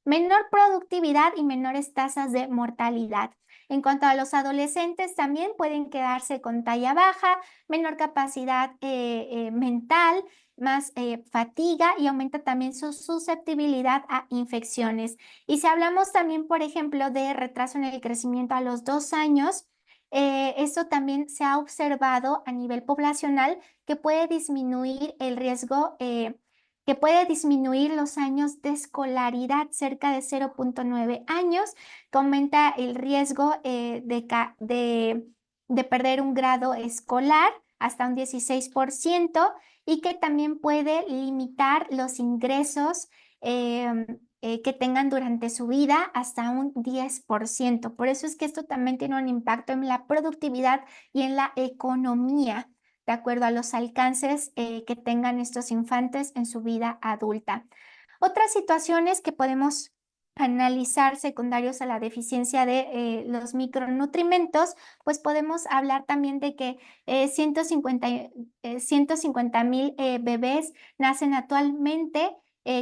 menor productividad y menores tasas de mortalidad. En cuanto a los adolescentes, también pueden quedarse con talla baja, menor capacidad mental, más fatiga y aumenta también su susceptibilidad a infecciones. Y si hablamos también, por ejemplo, de retraso en el crecimiento a los 2 años, eso también se ha observado a nivel poblacional que puede disminuir el riesgo, que puede disminuir los años de escolaridad cerca de 0,9 años, que aumenta el riesgo de perder un grado escolar hasta un 16% y que también puede limitar los ingresos que tengan durante su vida hasta un 10%. Por eso es que esto también tiene un impacto en la productividad y en la economía, de acuerdo a los alcances que tengan estos infantes en su vida adulta. Otras situaciones que podemos analizar secundarios a la deficiencia de los micronutrimentos, pues podemos hablar también de que 150,000 bebés nacen actualmente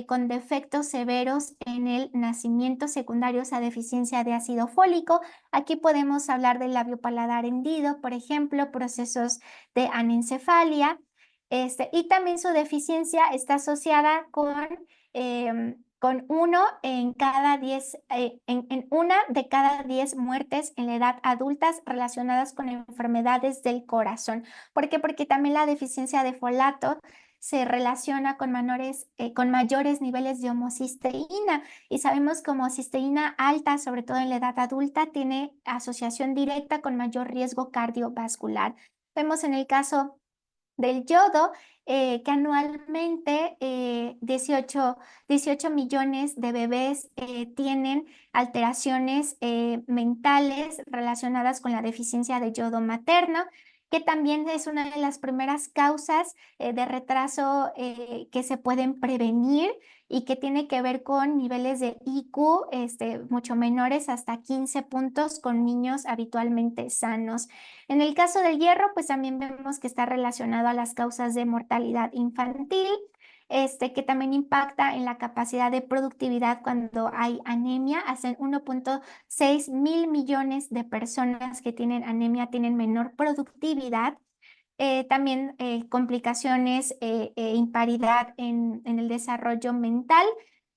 con defectos severos en el nacimiento secundarios a deficiencia de ácido fólico. Aquí podemos hablar del labio paladar hendido, por ejemplo, procesos de anencefalia. Y también su deficiencia está asociada con uno en cada 10, en una de cada 10 muertes en la edad adultas relacionadas con enfermedades del corazón. ¿Por qué? Porque también la deficiencia de folato se relaciona con mayores niveles de homocisteína, y sabemos que homocisteína alta, sobre todo en la edad adulta, tiene asociación directa con mayor riesgo cardiovascular. Vemos en el caso del yodo, que anualmente 18 millones de bebés tienen alteraciones mentales relacionadas con la deficiencia de yodo materno, que también es una de las primeras causas de retraso que se pueden prevenir y que tiene que ver con niveles de IQ mucho menores, hasta 15 puntos, con niños habitualmente sanos. En el caso del hierro, pues también vemos que está relacionado a las causas de mortalidad infantil, que también impacta en la capacidad de productividad cuando hay anemia. Hacen 1.6 mil millones de personas que tienen anemia tienen menor productividad. También complicaciones e imparidad en el desarrollo mental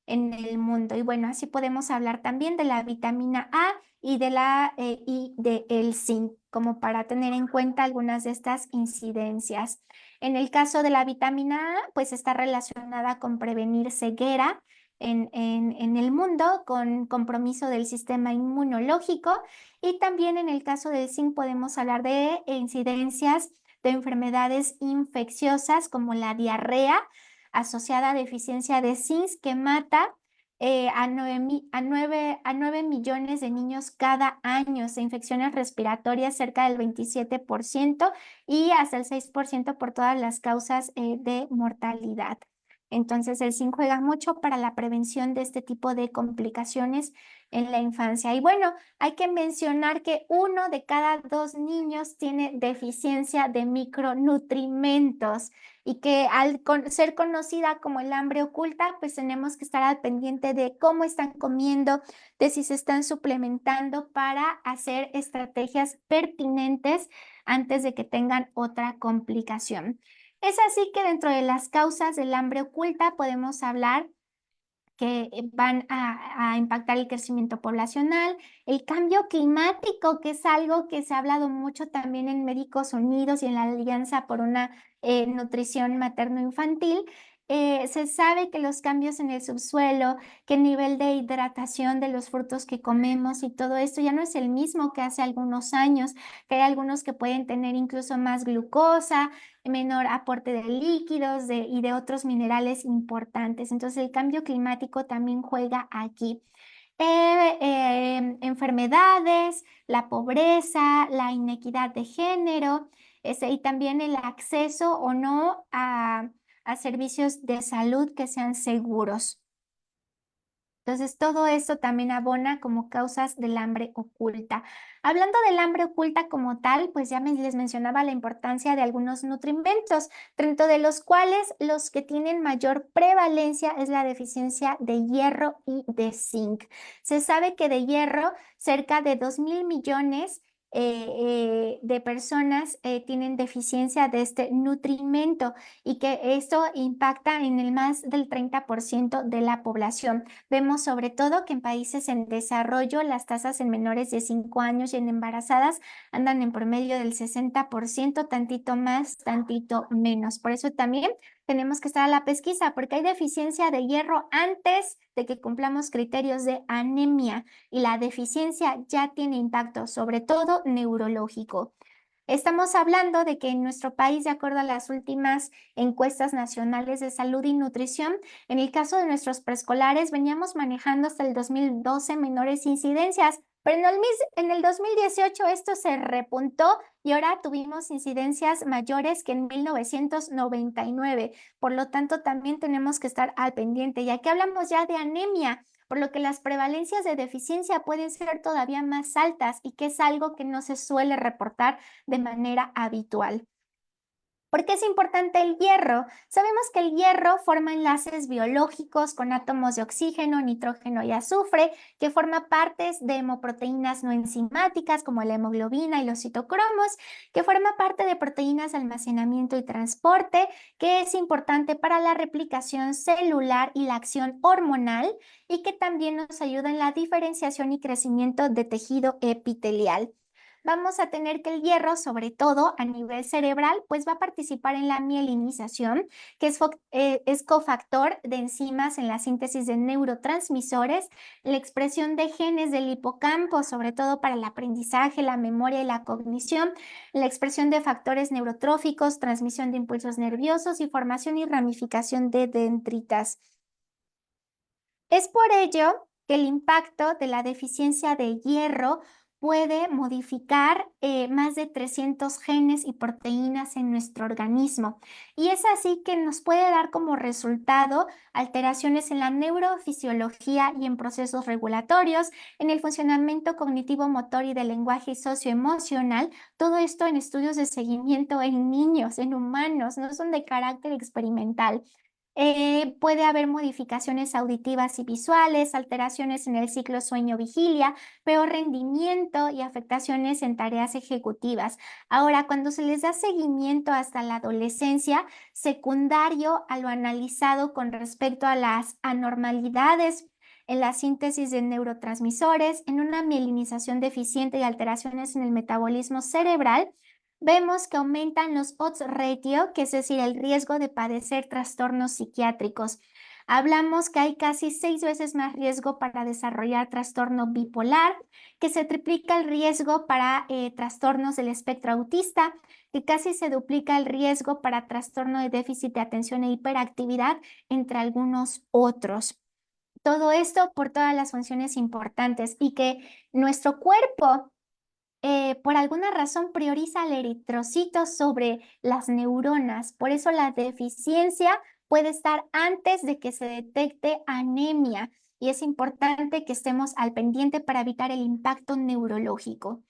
en el mundo. Y bueno, así podemos hablar también de la vitamina A y del zinc, como para tener en cuenta algunas de estas incidencias. En el caso de la vitamina A, pues está relacionada con prevenir ceguera en el mundo, con compromiso del sistema inmunológico, y también en el caso del zinc podemos hablar de incidencias de enfermedades infecciosas como la diarrea asociada a deficiencia de zinc, que mata a 9 millones de niños cada año, de infecciones respiratorias cerca del 27%, y hasta el 6% por todas las causas de mortalidad. Entonces, el zinc juega mucho para la prevención de este tipo de complicaciones en la infancia. Y bueno, hay que mencionar que 1 de cada 2 niños tiene deficiencia de micronutrimentos, y que al ser conocida como el hambre oculta, pues tenemos que estar al pendiente de cómo están comiendo, de si se están suplementando, para hacer estrategias pertinentes antes de que tengan otra complicación. Es así que dentro de las causas del hambre oculta podemos hablar que van a impactar el crecimiento poblacional, el cambio climático, que es algo que se ha hablado mucho también en Médicos Unidos y en la Alianza por una Nutrición Materno-Infantil. Se sabe que los cambios en el subsuelo, que el nivel de hidratación de los frutos que comemos y todo esto ya no es el mismo que hace algunos años, que hay algunos que pueden tener incluso más glucosa, menor aporte de líquidos y de otros minerales importantes. Entonces, el cambio climático también juega aquí. Enfermedades, la pobreza, la inequidad de género, y también el acceso o no a servicios de salud que sean seguros. Entonces, todo esto también abona como causas del hambre oculta. Hablando del hambre oculta como tal, pues ya les mencionaba la importancia de algunos nutrimentos, dentro de los cuales los que tienen mayor prevalencia es la deficiencia de hierro y de zinc. Se sabe que de hierro, cerca de 2.000 millones de personas tienen deficiencia de este nutrimento, y que esto impacta en el más del 30% de la población. Vemos sobre todo que en países en desarrollo las tasas en menores de 5 años y en embarazadas andan en promedio del 60%, tantito más, tantito menos. Por eso también tenemos que estar a la pesquisa, porque hay deficiencia de hierro antes de que cumplamos criterios de anemia, y la deficiencia ya tiene impacto, sobre todo neurológico. Estamos hablando de que en nuestro país, de acuerdo a las últimas encuestas nacionales de salud y nutrición, en el caso de nuestros preescolares veníamos manejando hasta el 2012 menores incidencias, Pero en el 2018 esto se repuntó y ahora tuvimos incidencias mayores que en 1999. Por lo tanto, también tenemos que estar al pendiente. Y aquí hablamos ya de anemia, por lo que las prevalencias de deficiencia pueden ser todavía más altas y que es algo que no se suele reportar de manera habitual. ¿Por qué es importante el hierro? Sabemos que el hierro forma enlaces biológicos con átomos de oxígeno, nitrógeno y azufre, que forma partes de hemoproteínas no enzimáticas como la hemoglobina y los citocromos, que forma parte de proteínas de almacenamiento y transporte, que es importante para la replicación celular y la acción hormonal, y que también nos ayuda en la diferenciación y crecimiento de tejido epitelial. Vamos a tener que el hierro, sobre todo a nivel cerebral, pues va a participar en la mielinización, que es cofactor de enzimas en la síntesis de neurotransmisores, la expresión de genes del hipocampo, sobre todo para el aprendizaje, la memoria y la cognición, la expresión de factores neurotróficos, transmisión de impulsos nerviosos y formación y ramificación de dendritas. Es por ello que el impacto de la deficiencia de hierro puede modificar más de 300 genes y proteínas en nuestro organismo. Y es así que nos puede dar como resultado alteraciones en la neurofisiología y en procesos regulatorios, en el funcionamiento cognitivo, motor y del lenguaje socioemocional. Todo esto en estudios de seguimiento en niños, en humanos, no son de carácter experimental. Puede haber modificaciones auditivas y visuales, alteraciones en el ciclo sueño-vigilia, peor rendimiento y afectaciones en tareas ejecutivas. Ahora, cuando se les da seguimiento hasta la adolescencia, secundario a lo analizado con respecto a las anormalidades en la síntesis de neurotransmisores, en una mielinización deficiente y alteraciones en el metabolismo cerebral, vemos que aumentan los odds ratio, que es decir, el riesgo de padecer trastornos psiquiátricos. Hablamos que hay casi 6 veces más riesgo para desarrollar trastorno bipolar, que se triplica el riesgo para trastornos del espectro autista, que casi se duplica el riesgo para trastorno de déficit de atención e hiperactividad, entre algunos otros. Todo esto por todas las funciones importantes y que nuestro cuerpo por alguna razón prioriza el eritrocito sobre las neuronas. Por eso la deficiencia puede estar antes de que se detecte anemia y es importante que estemos al pendiente para evitar el impacto neurológico.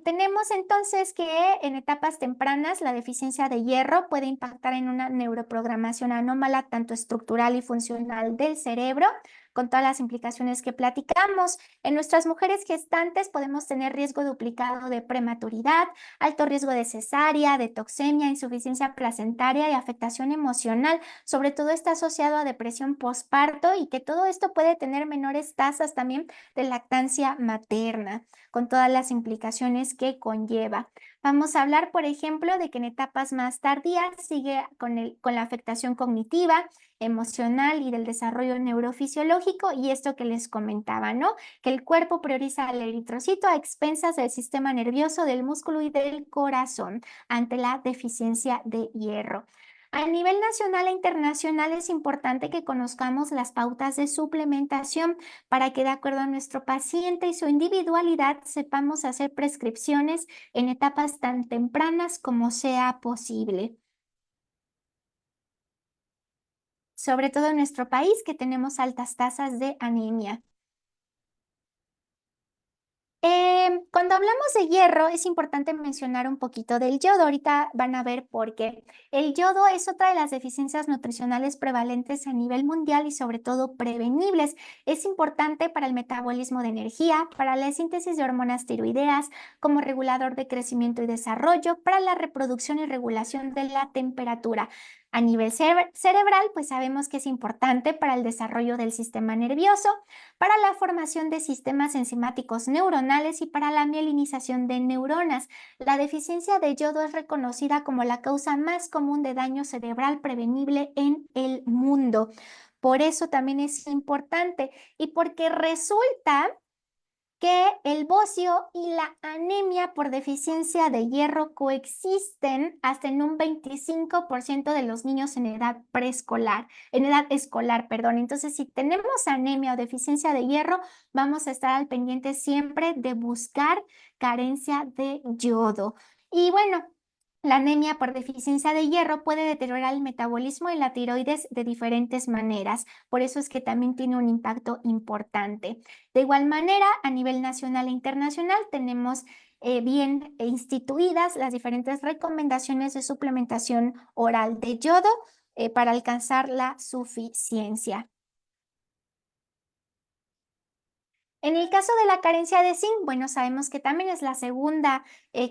Tenemos entonces que en etapas tempranas la deficiencia de hierro puede impactar en una neuroprogramación anómala, tanto estructural y funcional del cerebro, con todas las implicaciones que platicamos. En nuestras mujeres gestantes podemos tener riesgo duplicado de prematuridad, alto riesgo de cesárea, de toxemia, insuficiencia placentaria y afectación emocional. Sobre todo está asociado a depresión postparto y que todo esto puede tener menores tasas también de lactancia materna, con todas las implicaciones que conlleva. Vamos a hablar, por ejemplo, de que en etapas más tardías sigue con la afectación cognitiva, emocional y del desarrollo neurofisiológico, y esto que les comentaba, ¿no? Que el cuerpo prioriza el eritrocito a expensas del sistema nervioso, del músculo y del corazón ante la deficiencia de hierro. A nivel nacional e internacional es importante que conozcamos las pautas de suplementación para que de acuerdo a nuestro paciente y su individualidad sepamos hacer prescripciones en etapas tan tempranas como sea posible. Sobre todo en nuestro país que tenemos altas tasas de anemia. Cuando hablamos de hierro, es importante mencionar un poquito del yodo. Ahorita van a ver por qué. El yodo es otra de las deficiencias nutricionales prevalentes a nivel mundial y sobre todo prevenibles. Es importante para el metabolismo de energía, para la síntesis de hormonas tiroideas, como regulador de crecimiento y desarrollo, para la reproducción y regulación de la temperatura. A nivel cerebral, pues sabemos que es importante para el desarrollo del sistema nervioso, para la formación de sistemas enzimáticos neuronales y para la mielinización de neuronas. La deficiencia de yodo es reconocida como la causa más común de daño cerebral prevenible en el mundo. Por eso también es importante y porque resulta que el bocio y la anemia por deficiencia de hierro coexisten hasta en un 25% de los niños en edad preescolar, en edad escolar, perdón. Entonces, si tenemos anemia o deficiencia de hierro, vamos a estar al pendiente siempre de buscar carencia de yodo. Y bueno, la anemia por deficiencia de hierro puede deteriorar el metabolismo y la tiroides de diferentes maneras. Por eso es que también tiene un impacto importante. De igual manera, a nivel nacional e internacional, tenemos bien instituidas las diferentes recomendaciones de suplementación oral de yodo para alcanzar la suficiencia. En el caso de la carencia de zinc, bueno, sabemos que también es la segunda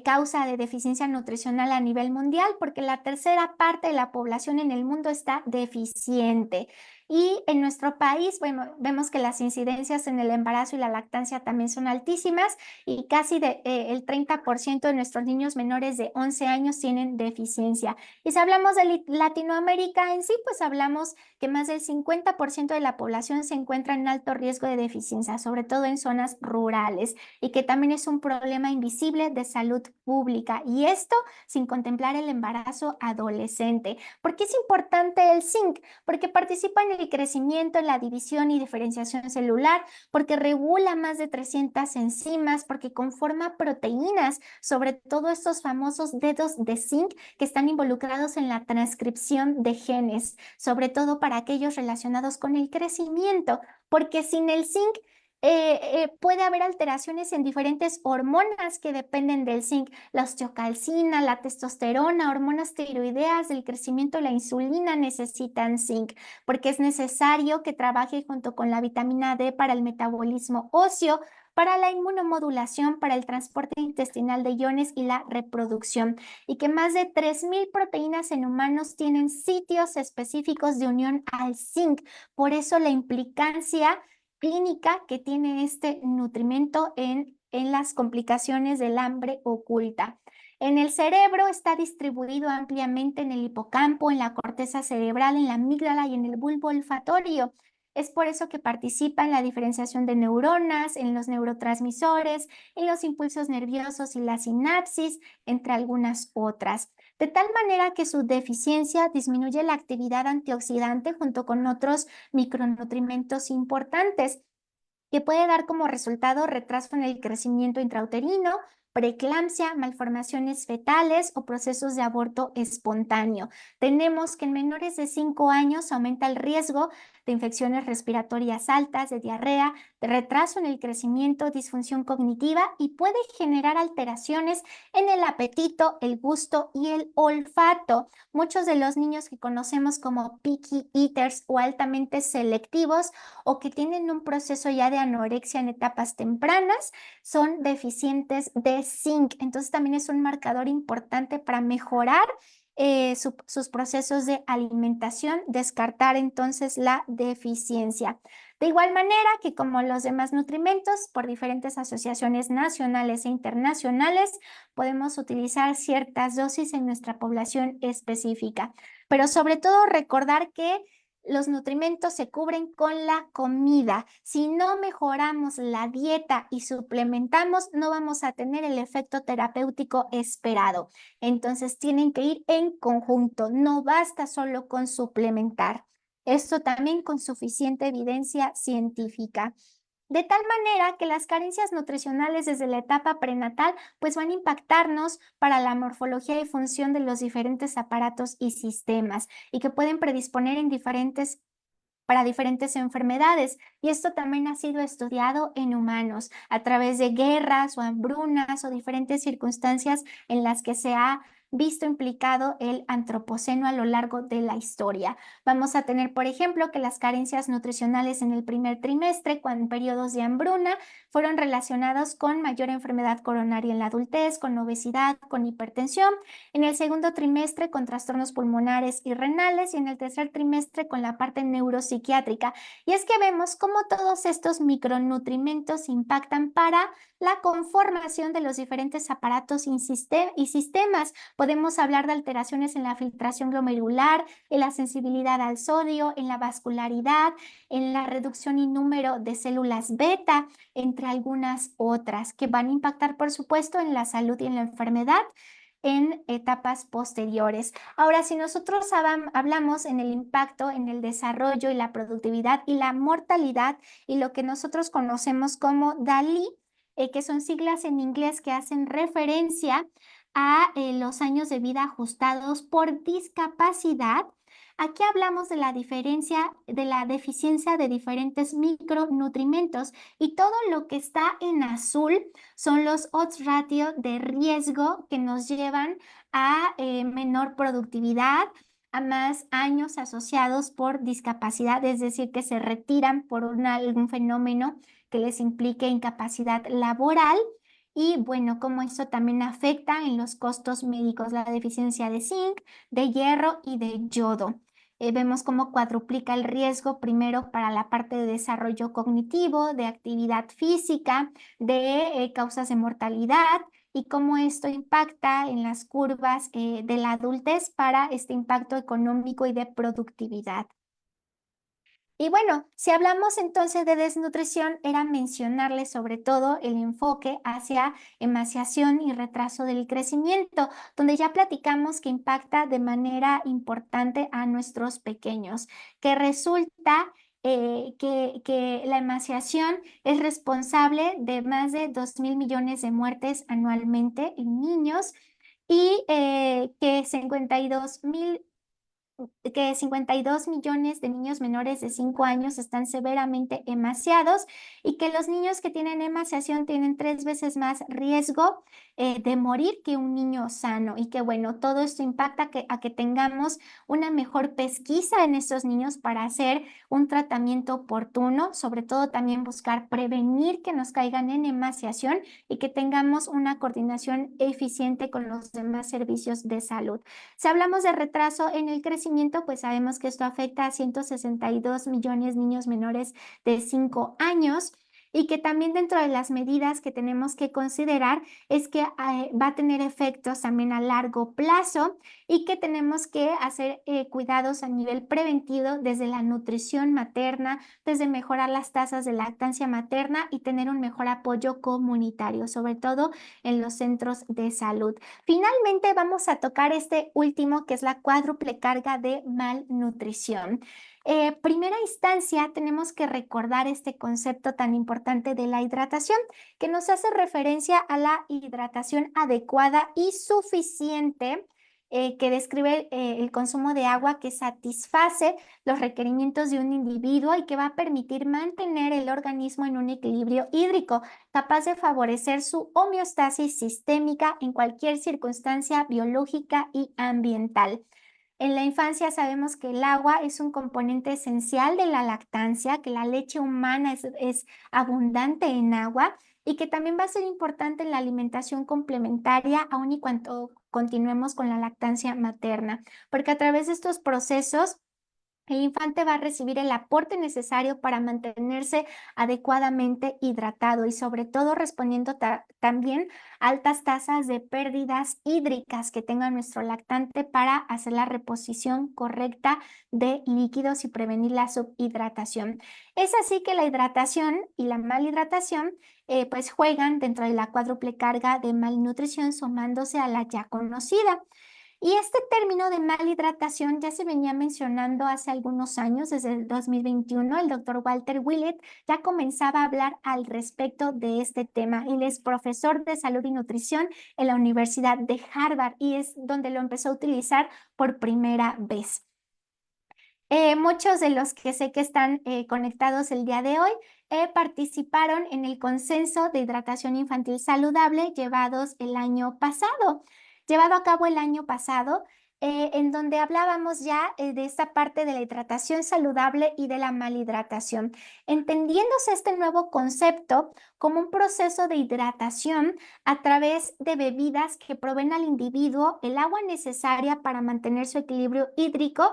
causa de deficiencia nutricional a nivel mundial, porque la tercera parte de la población en el mundo está deficiente. Y en nuestro país, bueno, vemos que las incidencias en el embarazo y la lactancia también son altísimas y casi el 30% de nuestros niños menores de 11 años tienen deficiencia. Y si hablamos de Latinoamérica en sí, pues hablamos que más del 50% de la población se encuentra en alto riesgo de deficiencia, sobre todo en zonas rurales, y que también es un problema invisible de salud pública. Y esto sin contemplar el embarazo adolescente. ¿Por qué es importante el zinc? Porque participa en el crecimiento, en la división y diferenciación celular, porque regula más de 300 enzimas, porque conforma proteínas, sobre todo estos famosos dedos de zinc que están involucrados en la transcripción de genes, sobre todo para aquellos relacionados con el crecimiento, porque sin el zinc puede haber alteraciones en diferentes hormonas que dependen del zinc, la osteocalcina, la testosterona, hormonas tiroideas del crecimiento, la insulina necesitan zinc, porque es necesario que trabaje junto con la vitamina D para el metabolismo óseo, para la inmunomodulación, para el transporte intestinal de iones y la reproducción, y que más de 3.000 proteínas en humanos tienen sitios específicos de unión al zinc. Por eso la implicancia clínica que tiene este nutrimento en las complicaciones del hambre oculta. En el cerebro está distribuido ampliamente en el hipocampo, en la corteza cerebral, en la amígdala y en el bulbo olfatorio. Es por eso que participa en la diferenciación de neuronas, en los neurotransmisores, en los impulsos nerviosos y la sinapsis, entre algunas otras. De tal manera que su deficiencia disminuye la actividad antioxidante junto con otros micronutrientes importantes, que puede dar como resultado retraso en el crecimiento intrauterino, preeclampsia, malformaciones fetales o procesos de aborto espontáneo. Tenemos que en menores de 5 años aumenta el riesgo de infecciones respiratorias altas, de diarrea, de retraso en el crecimiento, disfunción cognitiva, y puede generar alteraciones en el apetito, el gusto y el olfato. Muchos de los niños que conocemos como picky eaters o altamente selectivos, o que tienen un proceso ya de anorexia en etapas tempranas, son deficientes de zinc. Entonces también es un marcador importante para mejorar sus procesos de alimentación, descartar entonces la deficiencia. De igual manera que como los demás nutrimentos, por diferentes asociaciones nacionales e internacionales, podemos utilizar ciertas dosis en nuestra población específica, pero sobre todo recordar que los nutrimentos se cubren con la comida. Si no mejoramos la dieta y suplementamos, no vamos a tener el efecto terapéutico esperado. Entonces tienen que ir en conjunto, no basta solo con suplementar. Esto también con suficiente evidencia científica. De tal manera que las carencias nutricionales desde la etapa prenatal pues van a impactarnos para la morfología y función de los diferentes aparatos y sistemas, y que pueden predisponer para diferentes enfermedades. Y esto también ha sido estudiado en humanos a través de guerras o hambrunas o diferentes circunstancias en las que se ha visto implicado el antropoceno a lo largo de la historia. Vamos a tener, por ejemplo, que las carencias nutricionales en el primer trimestre, con periodos de hambruna, fueron relacionados con mayor enfermedad coronaria en la adultez, con obesidad, con hipertensión; en el segundo trimestre con trastornos pulmonares y renales; y en el tercer trimestre con la parte neuropsiquiátrica. Y es que vemos cómo todos estos micronutrientes impactan para la conformación de los diferentes aparatos y sistemas. Podemos hablar de alteraciones en la filtración glomerular, en la sensibilidad al sodio, en la vascularidad, en la reducción y número de células beta, entre algunas otras, que van a impactar, por supuesto, en la salud y en la enfermedad en etapas posteriores. Ahora, si nosotros hablamos en el impacto en el desarrollo y la productividad y la mortalidad y lo que nosotros conocemos como DALI, que son siglas en inglés que hacen referencia a los años de vida ajustados por discapacidad. Aquí hablamos de la diferencia, de la deficiencia de diferentes micronutrimentos, y todo lo que está en azul son los odds ratio de riesgo que nos llevan a menor productividad, a más años asociados por discapacidad, es decir, que se retiran por algún fenómeno que les implique incapacidad laboral. Y bueno, cómo eso también afecta en los costos médicos, la deficiencia de zinc, de hierro y de yodo. Vemos cómo cuadruplica el riesgo primero para la parte de desarrollo cognitivo, de actividad física, de causas de mortalidad, y cómo esto impacta en las curvas de la adultez para este impacto económico y de productividad. Y bueno, si hablamos entonces de desnutrición, era mencionarles sobre todo el enfoque hacia emaciación y retraso del crecimiento, donde ya platicamos que impacta de manera importante a nuestros pequeños, que resulta que la emaciación es responsable de más de 2.000 millones de muertes anualmente en niños, y que 52 millones de niños menores de 5 años están severamente emaciados, y que los niños que tienen emaciación tienen 3 veces más riesgo de morir que un niño sano, y que bueno, todo esto impacta a que tengamos una mejor pesquisa en estos niños para hacer un tratamiento oportuno, sobre todo también buscar prevenir que nos caigan en emaciación y que tengamos una coordinación eficiente con los demás servicios de salud. Si hablamos de retraso en el crecimiento, pues sabemos que esto afecta a 162 millones de niños menores de 5 años, y que también dentro de las medidas que tenemos que considerar es que va a tener efectos también a largo plazo, y que tenemos que hacer cuidados a nivel preventivo desde la nutrición materna, desde mejorar las tasas de lactancia materna y tener un mejor apoyo comunitario, sobre todo en los centros de salud. Finalmente vamos a tocar este último, que es la cuádruple carga de malnutrición. Primera instancia, tenemos que recordar este concepto tan importante de la hidratación, que nos hace referencia a la hidratación adecuada y suficiente, que describe el consumo de agua que satisface los requerimientos de un individuo y que va a permitir mantener el organismo en un equilibrio hídrico, capaz de favorecer su homeostasis sistémica en cualquier circunstancia biológica y ambiental. En la infancia sabemos que el agua es un componente esencial de la lactancia, que la leche humana es abundante en agua, y que también va a ser importante en la alimentación complementaria, aun y cuando continuemos con la lactancia materna, porque a través de estos procesos el infante va a recibir el aporte necesario para mantenerse adecuadamente hidratado, y sobre todo respondiendo también a altas tasas de pérdidas hídricas que tenga nuestro lactante para hacer la reposición correcta de líquidos y prevenir la subhidratación. Es así que la hidratación y la malhidratación pues juegan dentro de la cuádruple carga de malnutrición, sumándose a la ya conocida. Y este término de malhidratación ya se venía mencionando hace algunos años, desde el 2021. El doctor Walter Willett ya comenzaba a hablar al respecto de este tema. Él es profesor de salud y nutrición en la Universidad de Harvard, y es donde lo empezó a utilizar por primera vez. Muchos de los que sé que están conectados el día de hoy participaron en el consenso de hidratación infantil saludable llevado a cabo el año pasado, en donde hablábamos ya de esta parte de la hidratación saludable y de la malhidratación, entendiéndose este nuevo concepto como un proceso de hidratación a través de bebidas que proveen al individuo el agua necesaria para mantener su equilibrio hídrico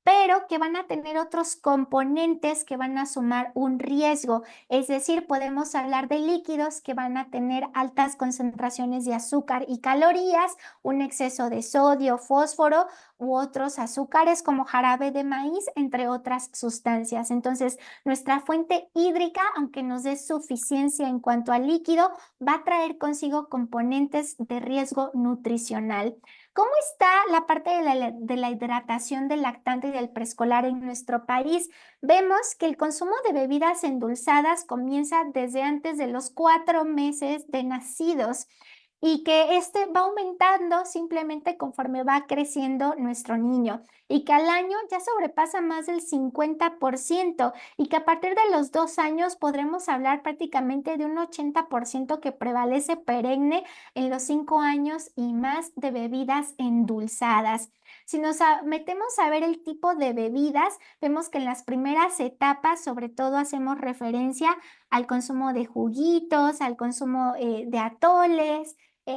pero que van a tener otros componentes que van a sumar un riesgo. Es decir, podemos hablar de líquidos que van a tener altas concentraciones de azúcar y calorías, un exceso de sodio, fósforo u otros azúcares como jarabe de maíz, entre otras sustancias. Entonces, nuestra fuente hídrica, aunque nos dé suficiencia en cuanto al líquido, va a traer consigo componentes de riesgo nutricional. ¿Cómo está la parte de la hidratación del lactante y del preescolar en nuestro país? Vemos que el consumo de bebidas endulzadas comienza desde antes de los 4 meses de nacidos y que este va aumentando simplemente conforme va creciendo nuestro niño y que al año ya sobrepasa más del 50% y que a partir de los 2 años podremos hablar prácticamente de un 80% que prevalece perenne en los 5 años y más de bebidas endulzadas. Si nos metemos a ver el tipo de bebidas, vemos que en las primeras etapas sobre todo hacemos referencia al consumo de juguitos, al consumo de atoles,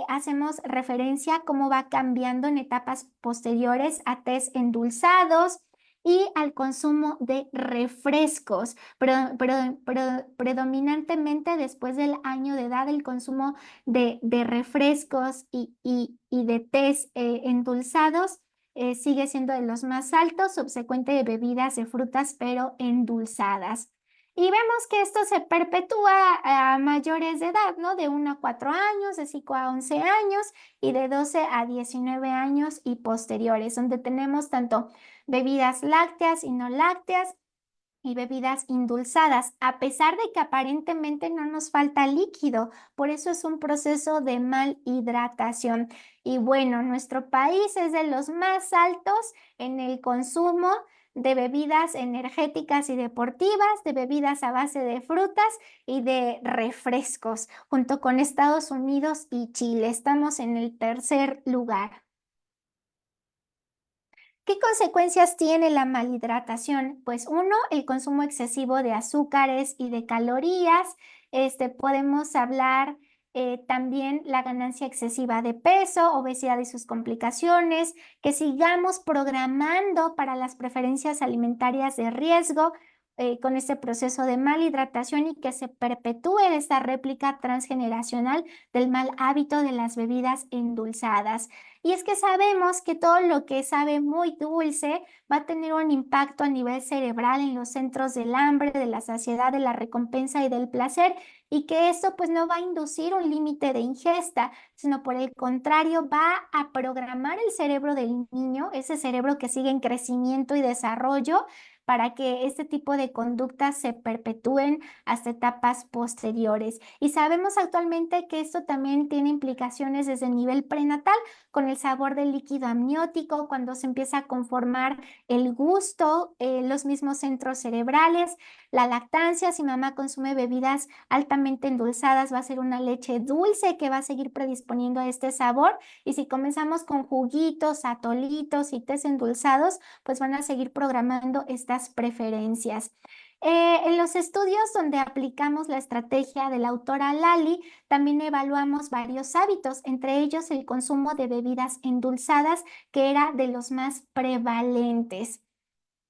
hacemos referencia a cómo va cambiando en etapas posteriores a tés endulzados y al consumo de refrescos. Predominantemente después del año de edad, el consumo de refrescos y de tés endulzados sigue siendo de los más altos, subsecuente de bebidas de frutas, pero endulzadas. Y vemos que esto se perpetúa a mayores de edad, ¿no? De 1 a 4 años, de 5 a 11 años y de 12 a 19 años y posteriores, donde tenemos tanto bebidas lácteas y no lácteas y bebidas indulzadas, a pesar de que aparentemente no nos falta líquido. Por eso es un proceso de malhidratación. Y bueno, nuestro país es de los más altos en el consumo de bebidas energéticas y deportivas, de bebidas a base de frutas y de refrescos, junto con Estados Unidos y Chile. Estamos en el tercer lugar. ¿Qué consecuencias tiene la malhidratación? Pues uno, el consumo excesivo de azúcares y de calorías. Podemos hablar también la ganancia excesiva de peso, obesidad y sus complicaciones, que sigamos programando para las preferencias alimentarias de riesgo con este proceso de malhidratación y que se perpetúe esta réplica transgeneracional del mal hábito de las bebidas endulzadas. Y es que sabemos que todo lo que sabe muy dulce va a tener un impacto a nivel cerebral en los centros del hambre, de la saciedad, de la recompensa y del placer, y que esto pues no va a inducir un límite de ingesta, sino por el contrario va a programar el cerebro del niño, ese cerebro que sigue en crecimiento y desarrollo, para que este tipo de conductas se perpetúen hasta etapas posteriores. Y sabemos actualmente que esto también tiene implicaciones desde el nivel prenatal, con el sabor del líquido amniótico, cuando se empieza a conformar el gusto, los mismos centros cerebrales, la lactancia. Si mamá consume bebidas altamente endulzadas, va a ser una leche dulce que va a seguir predisponiendo a este sabor. Y si comenzamos con juguitos, atolitos y tés endulzados, pues van a seguir programando estas preferencias. En los estudios donde aplicamos la estrategia de la autora Lally, también evaluamos varios hábitos, entre ellos el consumo de bebidas endulzadas, que era de los más prevalentes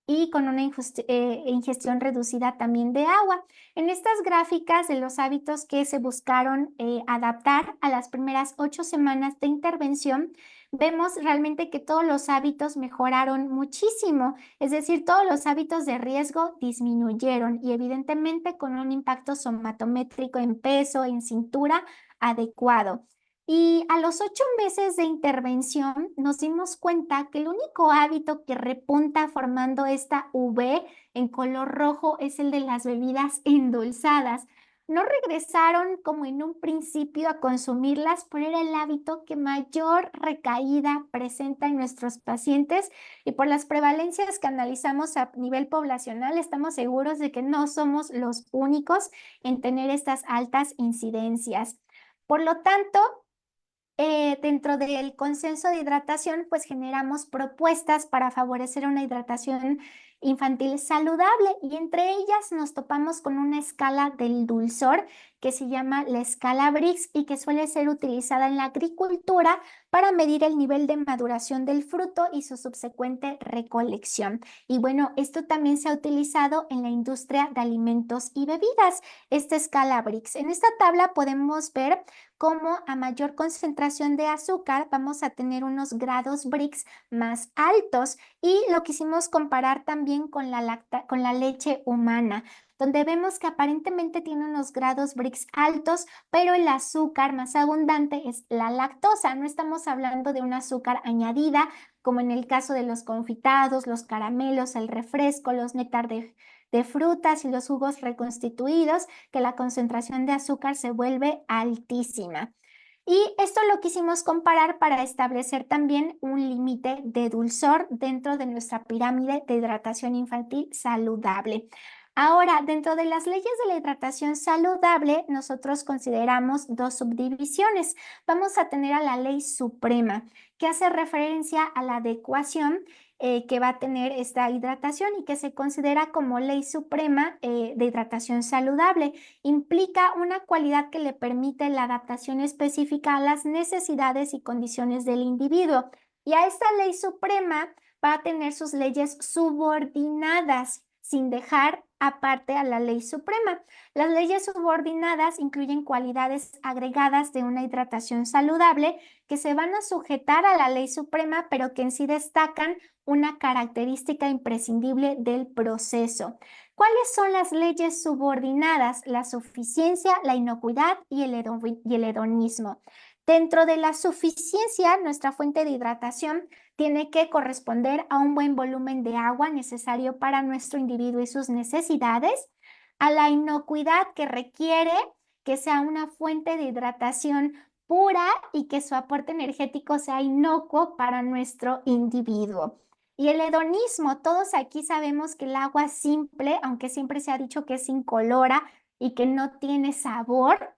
y con una ingestión reducida también de agua. En estas gráficas de los hábitos que se buscaron adaptar a las primeras 8 semanas de intervención, vemos realmente que todos los hábitos mejoraron muchísimo, es decir, todos los hábitos de riesgo disminuyeron y evidentemente con un impacto somatométrico en peso, en cintura adecuado. Y a los 8 meses de intervención nos dimos cuenta que el único hábito que repunta formando esta V en color rojo es el de las bebidas endulzadas. No regresaron como en un principio a consumirlas, pero era el hábito que mayor recaída presenta en nuestros pacientes y por las prevalencias que analizamos a nivel poblacional estamos seguros de que no somos los únicos en tener estas altas incidencias. Por lo tanto, dentro del consenso de hidratación, pues generamos propuestas para favorecer una hidratación infantil saludable y entre ellas nos topamos con una escala del dulzor que se llama la escala Brix y que suele ser utilizada en la agricultura para medir el nivel de maduración del fruto y su subsecuente recolección. Y bueno, esto también se ha utilizado en la industria de alimentos y bebidas, esta escala Brix. En esta tabla podemos ver cómo a mayor concentración de azúcar vamos a tener unos grados Brix más altos y lo quisimos comparar también con con la leche humana, donde vemos que aparentemente tiene unos grados Brix altos, pero el azúcar más abundante es la lactosa. No estamos hablando de un azúcar añadida, como en el caso de los confitados, los caramelos, el refresco, los néctar de frutas y los jugos reconstituidos, que la concentración de azúcar se vuelve altísima. Y esto lo quisimos comparar para establecer también un límite de dulzor dentro de nuestra pirámide de hidratación infantil saludable. Ahora, dentro de las leyes de la hidratación saludable, nosotros consideramos dos subdivisiones. Vamos a tener a la ley suprema, que hace referencia a la adecuación que va a tener esta hidratación y que se considera como ley suprema de hidratación saludable. Implica una cualidad que le permite la adaptación específica a las necesidades y condiciones del individuo. Y a esta ley suprema va a tener sus leyes subordinadas, sin dejar aparte a la ley suprema. Las leyes subordinadas incluyen cualidades agregadas de una hidratación saludable que se van a sujetar a la ley suprema, pero que en sí destacan una característica imprescindible del proceso. ¿Cuáles son las leyes subordinadas? La suficiencia, la inocuidad y el hedonismo. Dentro de la suficiencia, nuestra fuente de hidratación tiene que corresponder a un buen volumen de agua necesario para nuestro individuo y sus necesidades, a la inocuidad que requiere que sea una fuente de hidratación pura y que su aporte energético sea inocuo para nuestro individuo. Y el hedonismo, todos aquí sabemos que el agua simple, aunque siempre se ha dicho que es incolora y que no tiene sabor